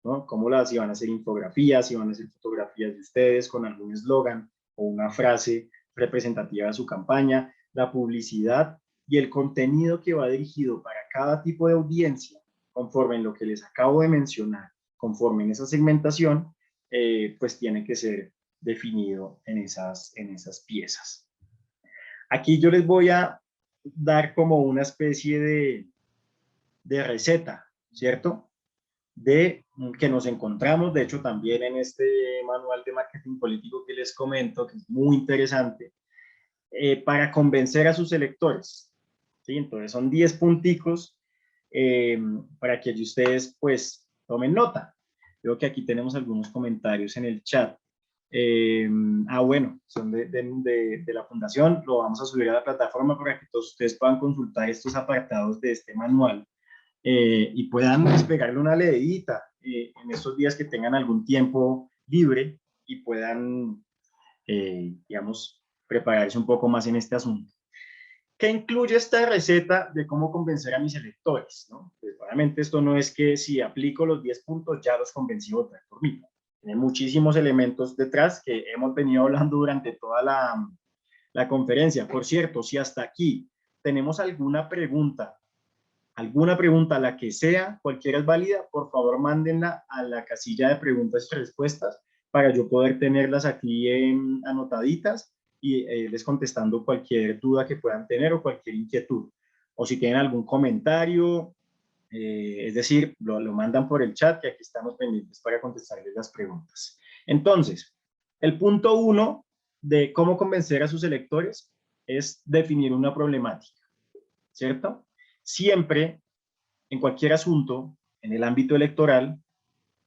¿no? Si van a ser infografías, si van a ser fotografías de ustedes con algún eslogan o una frase representativa de su campaña, la publicidad y el contenido que va dirigido para cada tipo de audiencia, conforme en lo que les acabo de mencionar, conforme en esa segmentación, pues tiene que ser definido en esas piezas. Aquí yo les voy a dar como una especie de receta, ¿cierto? Que nos encontramos, de hecho, también en este manual de marketing político que les comento, que es muy interesante, para convencer a sus electores, ¿sí? Entonces son 10 punticos para que ustedes pues tomen nota. Veo que aquí tenemos algunos comentarios en el chat. Bueno, son de la fundación, lo vamos a subir a la plataforma para que todos ustedes puedan consultar estos apartados de este manual y puedan pegarle una leidita en estos días que tengan algún tiempo libre y puedan, digamos, prepararse un poco más en este asunto. ¿Qué incluye esta receta de cómo convencer a mis electores, ¿no? Pues obviamente esto no es que si aplico los 10 puntos ya los convencí a votar por mí. Tiene muchísimos elementos detrás que hemos venido hablando durante toda la conferencia. Por cierto, si hasta aquí tenemos alguna pregunta alguna pregunta, la que sea, cualquiera es válida, por favor mándenla a la casilla de preguntas y respuestas para yo poder tenerlas aquí anotaditas y les contestando cualquier duda que puedan tener o cualquier inquietud. O si tienen algún comentario, es decir, lo mandan por el chat, que aquí estamos pendientes para contestarles las preguntas. Entonces, el punto 1 de cómo convencer a sus electores es definir una problemática, ¿cierto? Siempre, en cualquier asunto, en el ámbito electoral,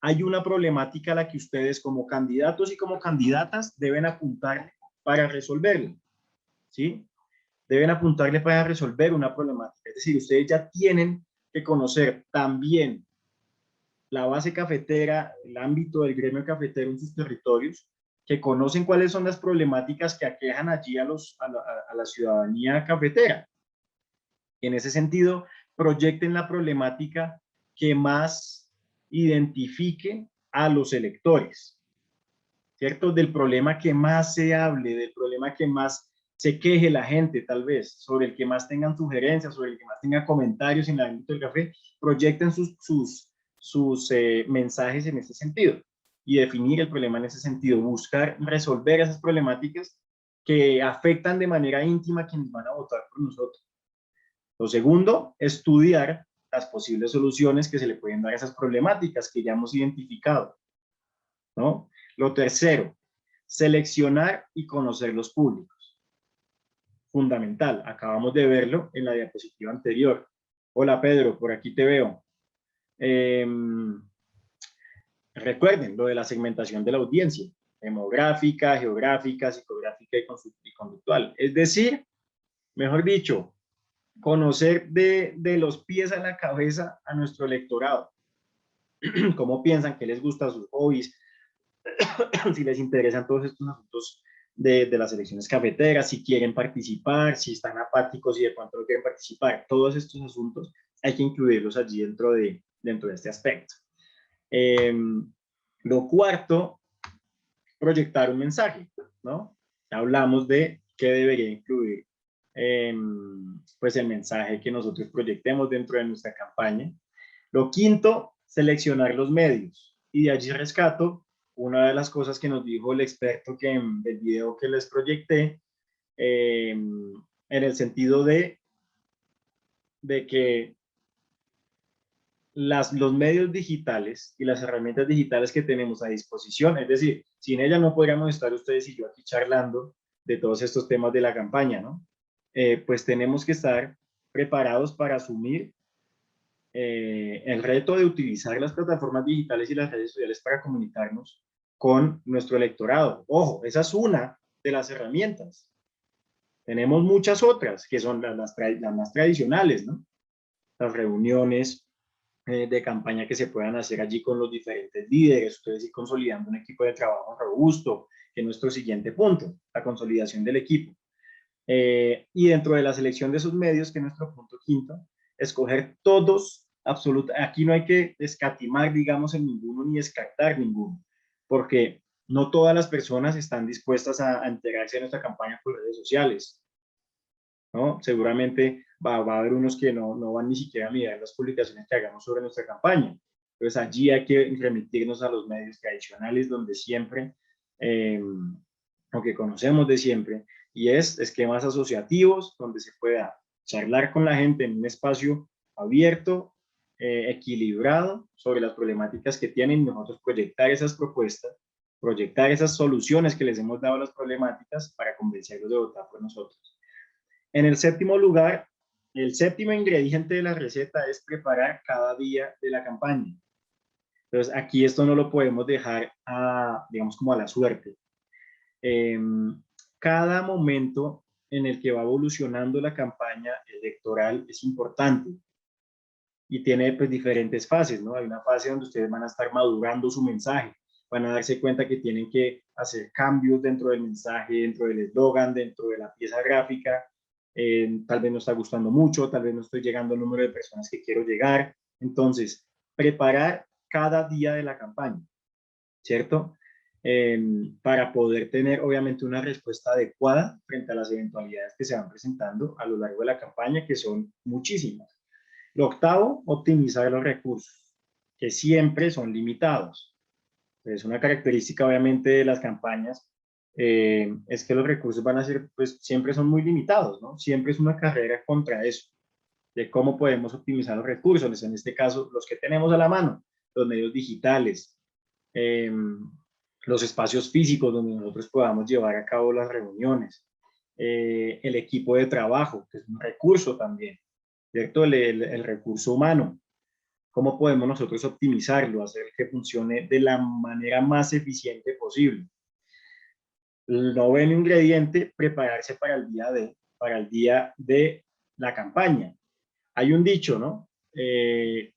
hay una problemática a la que ustedes como candidatos y como candidatas deben apuntar para resolverla, ¿sí? Deben apuntarle para resolver una problemática. Es decir, ustedes ya tienen que conocer también la base cafetera, el ámbito del gremio cafetero en sus territorios, que conocen cuáles son las problemáticas que aquejan allí a la ciudadanía cafetera. Y en ese sentido, proyecten la problemática que más identifique a los electores, ¿cierto? Del problema que más se hable, del problema que más se queje la gente, tal vez, sobre el que más tengan sugerencias, sobre el que más tenga comentarios en el ámbito del café, proyecten sus mensajes en ese sentido y definir el problema en ese sentido, buscar resolver esas problemáticas que afectan de manera íntima a quienes van a votar por nosotros. Lo segundo, estudiar las posibles soluciones que se le pueden dar a esas problemáticas que ya hemos identificado, ¿no? Lo tercero, seleccionar y conocer los públicos. Fundamental, acabamos de verlo en la diapositiva anterior. Hola Pedro, por aquí te veo. Recuerden lo de la segmentación de la audiencia, demográfica, geográfica, psicográfica y conductual. Es decir, mejor dicho, conocer de los pies a la cabeza a nuestro electorado. Cómo piensan, qué les gusta, sus hobbies, si les interesan todos estos asuntos de las elecciones cafeteras, si quieren participar, si están apáticos y de cuánto no quieren participar. Todos estos asuntos hay que incluirlos allí dentro de este aspecto. Lo cuarto, proyectar un mensaje, ¿no? Hablamos de qué debería incluir pues el mensaje que nosotros proyectemos dentro de nuestra campaña. Lo quinto, seleccionar los medios. Y de allí rescato una de las cosas que nos dijo el experto del video que les proyecté, en el sentido de que los medios digitales y las herramientas digitales que tenemos a disposición, es decir, sin ellas no podríamos estar ustedes y yo aquí charlando de todos estos temas de la campaña, ¿no? Pues tenemos que estar preparados para asumir el reto de utilizar las plataformas digitales y las redes sociales para comunicarnos con nuestro electorado. Ojo, esa es una de las herramientas. Tenemos muchas otras que son las más tradicionales, ¿no? Las reuniones de campaña que se puedan hacer allí con los diferentes líderes, ustedes ir consolidando un equipo de trabajo robusto, que es nuestro siguiente punto, la consolidación del equipo. Y dentro de la selección de esos medios, que es nuestro punto quinto, escoger todos, aquí no hay que escatimar, digamos, en ninguno ni descartar ninguno, porque no todas las personas están dispuestas a enterarse de nuestra campaña por redes sociales, ¿no? Seguramente va a haber unos que no van ni siquiera a mirar las publicaciones que hagamos sobre nuestra campaña. Entonces allí hay que remitirnos a los medios tradicionales donde siempre, lo que conocemos de siempre, y es esquemas asociativos donde se pueda charlar con la gente en un espacio abierto, equilibrado sobre las problemáticas que tienen, y nosotros proyectar esas propuestas, proyectar esas soluciones que les hemos dado a las problemáticas para convencerlos de votar por nosotros. En el séptimo lugar, el séptimo ingrediente de la receta es preparar cada día de la campaña. Entonces, aquí esto no lo podemos dejar digamos, como a la suerte. Cada momento en el que va evolucionando la campaña electoral es importante y tiene pues diferentes fases, ¿no? Hay una fase donde ustedes van a estar madurando su mensaje, van a darse cuenta que tienen que hacer cambios dentro del mensaje, dentro del eslogan, dentro de la pieza gráfica. Tal vez no está gustando mucho, tal vez no estoy llegando al número de personas que quiero llegar. Entonces, preparar cada día de la campaña, ¿cierto? Para poder tener obviamente una respuesta adecuada frente a las eventualidades que se van presentando a lo largo de la campaña, que son muchísimas. Lo octavo, optimizar los recursos, que siempre son limitados. Es una característica, obviamente, de las campañas, es que los recursos van a ser, pues, siempre son muy limitados, ¿no? Siempre es una carrera contra eso, de cómo podemos optimizar los recursos, en este caso, los que tenemos a la mano, los medios digitales, eh, los espacios físicos donde nosotros podamos llevar a cabo las reuniones, el equipo de trabajo, que es un recurso también, ¿cierto? El recurso humano. ¿Cómo podemos nosotros optimizarlo, hacer que funcione de la manera más eficiente posible? El noveno ingrediente, prepararse para el día de la campaña. Hay un dicho, ¿no? Se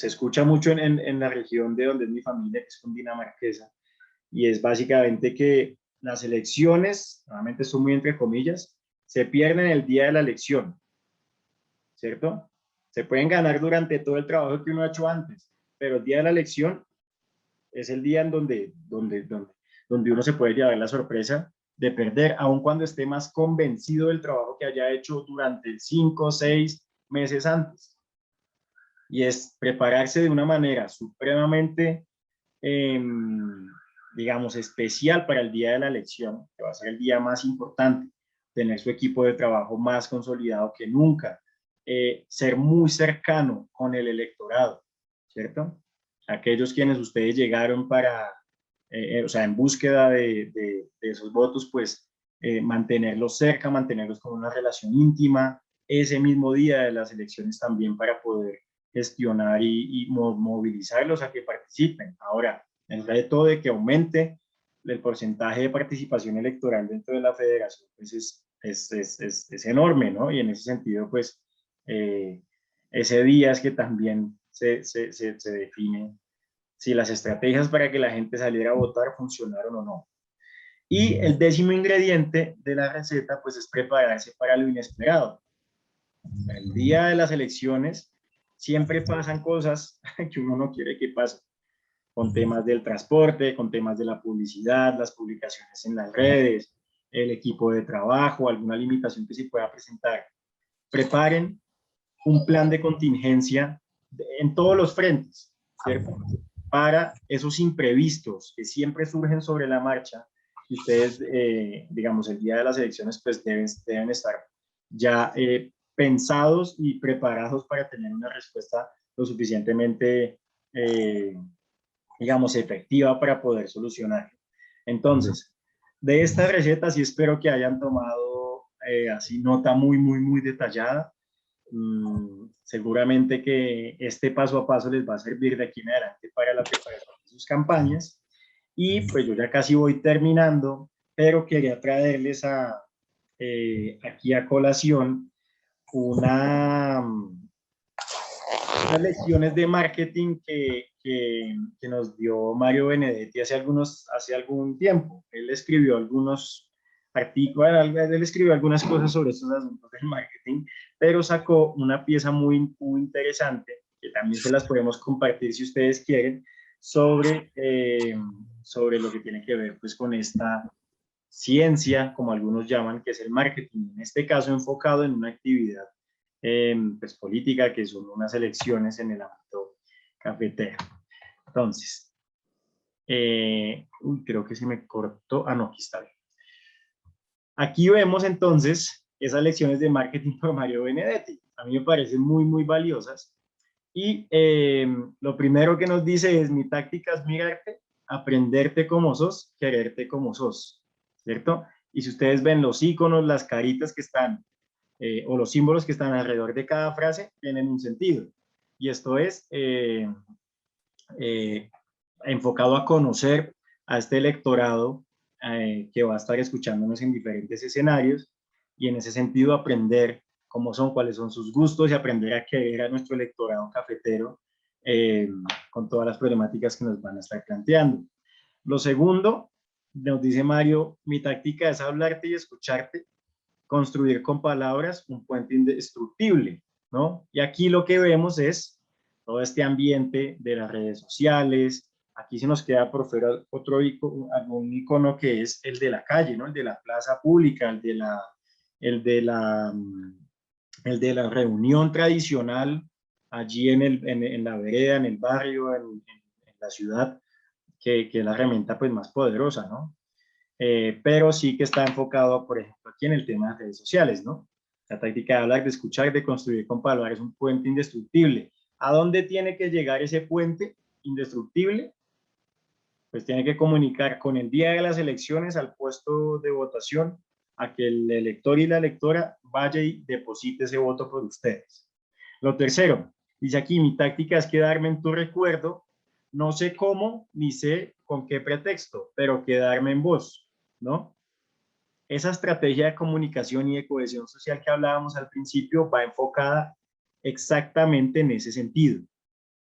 escucha mucho en la región de donde es mi familia, que es cundinamarquesa, y es básicamente que las elecciones, nuevamente son muy entre comillas, se pierden el día de la elección, ¿cierto? Se pueden ganar durante todo el trabajo que uno ha hecho antes, pero el día de la elección es el día en donde uno se puede llevar la sorpresa de perder, aun cuando esté más convencido del trabajo que haya hecho durante 5 o 6 meses antes. Y es prepararse de una manera supremamente, digamos, especial para el día de la elección, que va a ser el día más importante, tener su equipo de trabajo más consolidado que nunca, ser muy cercano con el electorado, ¿cierto? Aquellos quienes ustedes llegaron o sea, en búsqueda de esos votos, pues mantenerlos cerca, mantenerlos con una relación íntima, ese mismo día de las elecciones también para poder gestionar y movilizarlos a que participen. Ahora, el reto de que aumente el porcentaje de participación electoral dentro de la federación pues es enorme, ¿no? Y en ese sentido, pues, ese día es que también se define si las estrategias para que la gente saliera a votar funcionaron o no. Y el décimo ingrediente de la receta, pues, es prepararse para lo inesperado. El día de las elecciones siempre pasan cosas que uno no quiere que pasen, con temas del transporte, con temas de la publicidad, las publicaciones en las redes, el equipo de trabajo, alguna limitación que se pueda presentar. Preparen un plan de contingencia en todos los frentes, ¿cierto? Para esos imprevistos que siempre surgen sobre la marcha, y ustedes, digamos, el día de las elecciones, pues deben estar ya pensados y preparados para tener una respuesta lo suficientemente, digamos, efectiva para poder solucionar. Entonces, de esta receta sí espero que hayan tomado así nota muy detallada. Seguramente que este paso a paso les va a servir de aquí en adelante para la preparación de sus campañas. Y pues yo ya casi voy terminando, pero quería traerles aquí a colación unas lecciones de marketing que nos dio Mario Benedetti hace algún tiempo. Él escribió algunos artículos, él escribió algunas cosas sobre estos asuntos del marketing, pero sacó una pieza muy interesante, que también se las podemos compartir si ustedes quieren, sobre lo que tiene que ver pues con esta ciencia, como algunos llaman, que es el marketing, en este caso enfocado en una actividad pues, política, que son unas elecciones en el ámbito cafetero. Entonces, creo que se me cortó, no, aquí está bien. Aquí vemos entonces esas lecciones de marketing por Mario Benedetti. A mí me parecen muy valiosas. Y lo primero que nos dice es: mi táctica es mirarte, aprenderte como sos, quererte como sos, ¿cierto? Y si ustedes ven los iconos, las caritas que están, o los símbolos que están alrededor de cada frase, tienen un sentido. Y esto es enfocado a conocer a este electorado que va a estar escuchándonos en diferentes escenarios, y en ese sentido aprender cómo son, cuáles son sus gustos, y aprender a querer a nuestro electorado cafetero con todas las problemáticas que nos van a estar planteando. Lo segundo, nos dice Mario: mi táctica es hablarte y escucharte, construir con palabras un puente indestructible, ¿no? Y aquí lo que vemos es todo este ambiente de las redes sociales. Aquí se nos queda por fuera algún icono que es el de la calle, ¿no? El de la plaza pública, el de la, el de la reunión tradicional allí en la vereda, en el barrio, en la ciudad, que es la herramienta pues más poderosa, ¿no? Pero sí que está enfocado, por ejemplo, aquí en el tema de redes sociales, ¿no? La táctica de hablar, de escuchar, de construir con palabras es un puente indestructible. ¿A dónde tiene que llegar ese puente indestructible? Pues tiene que comunicar con el día de las elecciones al puesto de votación a que el elector y la electora vaya y deposite ese voto por ustedes. Lo tercero, dice aquí, mi táctica es quedarme en tu recuerdo, no sé cómo ni sé con qué pretexto, pero quedarme en vos, ¿no? Esa estrategia de comunicación y de cohesión social que hablábamos al principio va enfocada exactamente en ese sentido.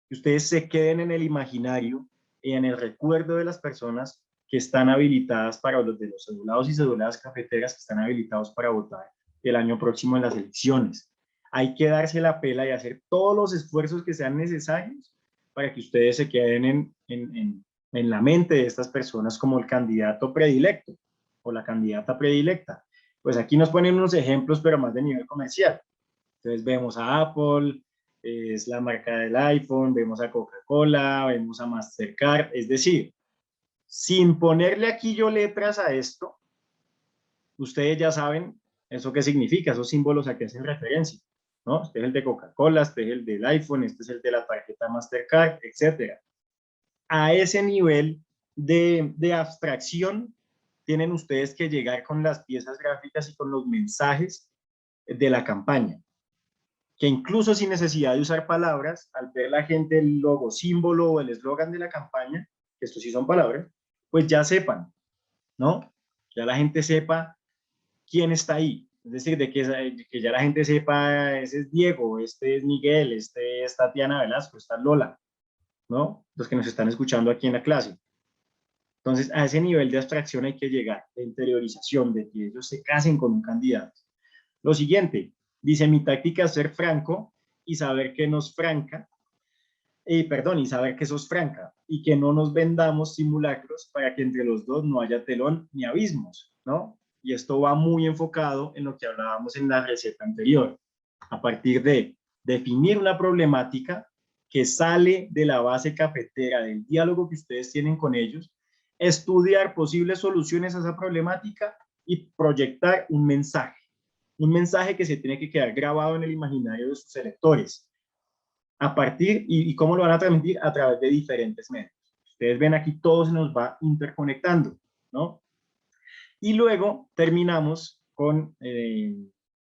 Que ustedes se queden en el imaginario y en el recuerdo de las personas que están habilitadas para los de los cedulados y ceduladas cafeteras que están habilitados para votar el año próximo en las elecciones. Hay que darse la pela y hacer todos los esfuerzos que sean necesarios para que ustedes se queden en la mente de estas personas como el candidato predilecto o la candidata predilecta. Pues aquí nos ponen unos ejemplos, pero más de nivel comercial. Entonces vemos a Apple, es la marca del iPhone, vemos a Coca-Cola, vemos a Mastercard, es decir, sin ponerle aquí yo letras a esto, ustedes ya saben eso qué significa, esos símbolos a qué hacen referencia, ¿no? Este es el de Coca-Cola, este es el del iPhone, este es el de la tarjeta Mastercard, etcétera. A ese nivel de abstracción tienen ustedes que llegar con las piezas gráficas y con los mensajes de la campaña, que incluso sin necesidad de usar palabras, al ver la gente el logo, símbolo o el eslogan de la campaña, que estos sí son palabras, pues ya sepan, ¿no? Ya la gente sepa quién está ahí. Es decir, que ya la gente sepa, ese es Diego, este es Miguel, este es Tatiana Velasco, esta es Lola, ¿no? Los que nos están escuchando aquí en la clase. Entonces, a ese nivel de abstracción hay que llegar, de interiorización, de que ellos se casen con un candidato. Lo siguiente, dice, mi táctica es ser franco y saber que nos franca, y saber que sos franca y que no nos vendamos simulacros para que entre los dos no haya telón ni abismos, ¿no? Y esto va muy enfocado en lo que hablábamos en la receta anterior, a partir de definir una problemática que sale de la base cafetera, del diálogo que ustedes tienen con ellos, estudiar posibles soluciones a esa problemática y proyectar un mensaje que se tiene que quedar grabado en el imaginario de sus electores a partir, y cómo lo van a transmitir a través de diferentes medios. Ustedes ven aquí todo se nos va interconectando, ¿no? Y luego terminamos con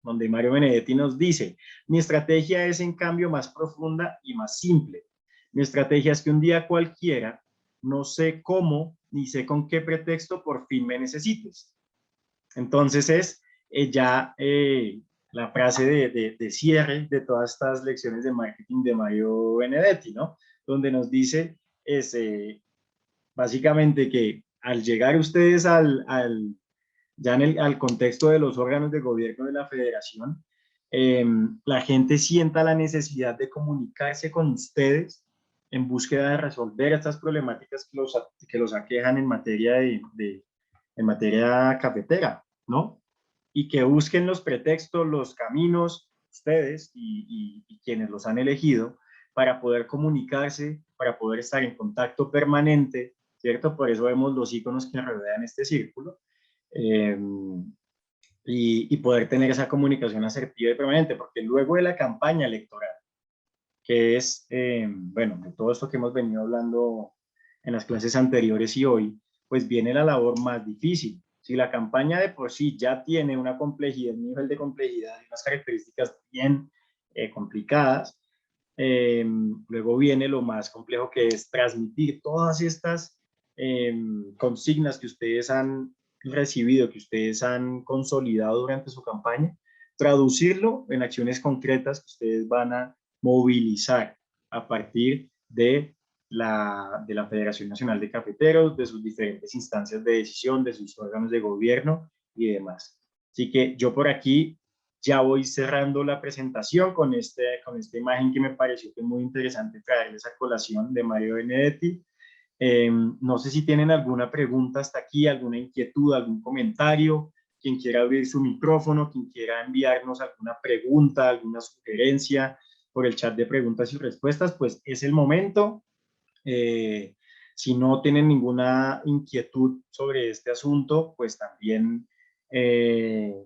donde Mario Benedetti nos dice, mi estrategia es en cambio más profunda y más simple. Mi estrategia es que un día cualquiera, no sé cómo ni sé con qué pretexto, por fin me necesites. Entonces es ya la frase de cierre de todas estas lecciones de marketing de Mario Benedetti, ¿no? Donde nos dice es, básicamente que al llegar ustedes ya al contexto de los órganos de gobierno de la federación, la gente sienta la necesidad de comunicarse con ustedes en búsqueda de resolver estas problemáticas que los aquejan en materia cafetera, ¿no? Y que busquen los pretextos, los caminos, ustedes y quienes los han elegido, para poder comunicarse, para poder estar en contacto permanente, ¿cierto? Por eso vemos los iconos que rodean este círculo, eh, y poder tener esa comunicación asertiva y permanente, porque luego de la campaña electoral, que es, bueno, de todo esto que hemos venido hablando en las clases anteriores y hoy, pues viene la labor más difícil. Si la campaña de por sí ya tiene una complejidad, un nivel de complejidad y unas características bien complicadas, luego viene lo más complejo, que es transmitir todas estas consignas que ustedes han recibido, que ustedes han consolidado durante su campaña, traducirlo en acciones concretas que ustedes van a movilizar a partir de la Federación Nacional de Cafeteros, de sus diferentes instancias de decisión, de sus órganos de gobierno y demás. Así que yo por aquí ya voy cerrando la presentación con esta imagen que me pareció que es muy interesante traerles a colación de Mario Benedetti. No sé si tienen alguna pregunta hasta aquí, alguna inquietud, algún comentario, quien quiera abrir su micrófono, quien quiera enviarnos alguna pregunta, alguna sugerencia por el chat de preguntas y respuestas, pues es el momento. Si no tienen ninguna inquietud sobre este asunto, pues también,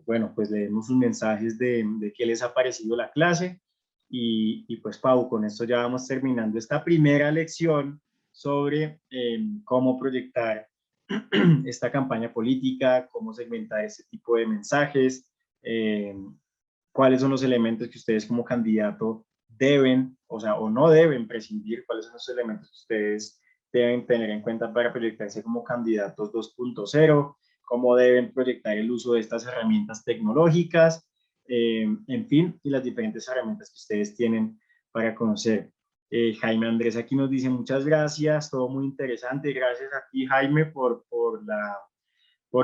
bueno, pues leemos sus mensajes de qué les ha parecido la clase. Y pues, Pau, con esto ya vamos terminando esta primera lección sobre cómo proyectar esta campaña política, cómo segmentar este tipo de mensajes, cuáles son los elementos que ustedes como candidato deben, o sea, o no deben prescindir, cuáles son los elementos que ustedes deben tener en cuenta para proyectarse como candidatos 2.0, cómo deben proyectar el uso de estas herramientas tecnológicas, en fin, y las diferentes herramientas que ustedes tienen para conocer. Jaime Andrés aquí nos dice muchas gracias, todo muy interesante. Gracias a ti, Jaime, por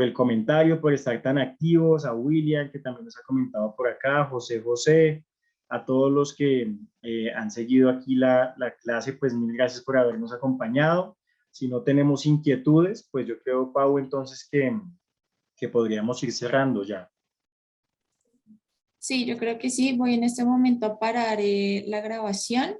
el comentario, por estar tan activos, a William, que también nos ha comentado por acá, José, a todos los que han seguido aquí la clase, pues mil gracias por habernos acompañado. Si no tenemos inquietudes, pues yo creo, Pau, entonces que podríamos ir cerrando ya. Sí, yo creo que sí. Voy en este momento a parar la grabación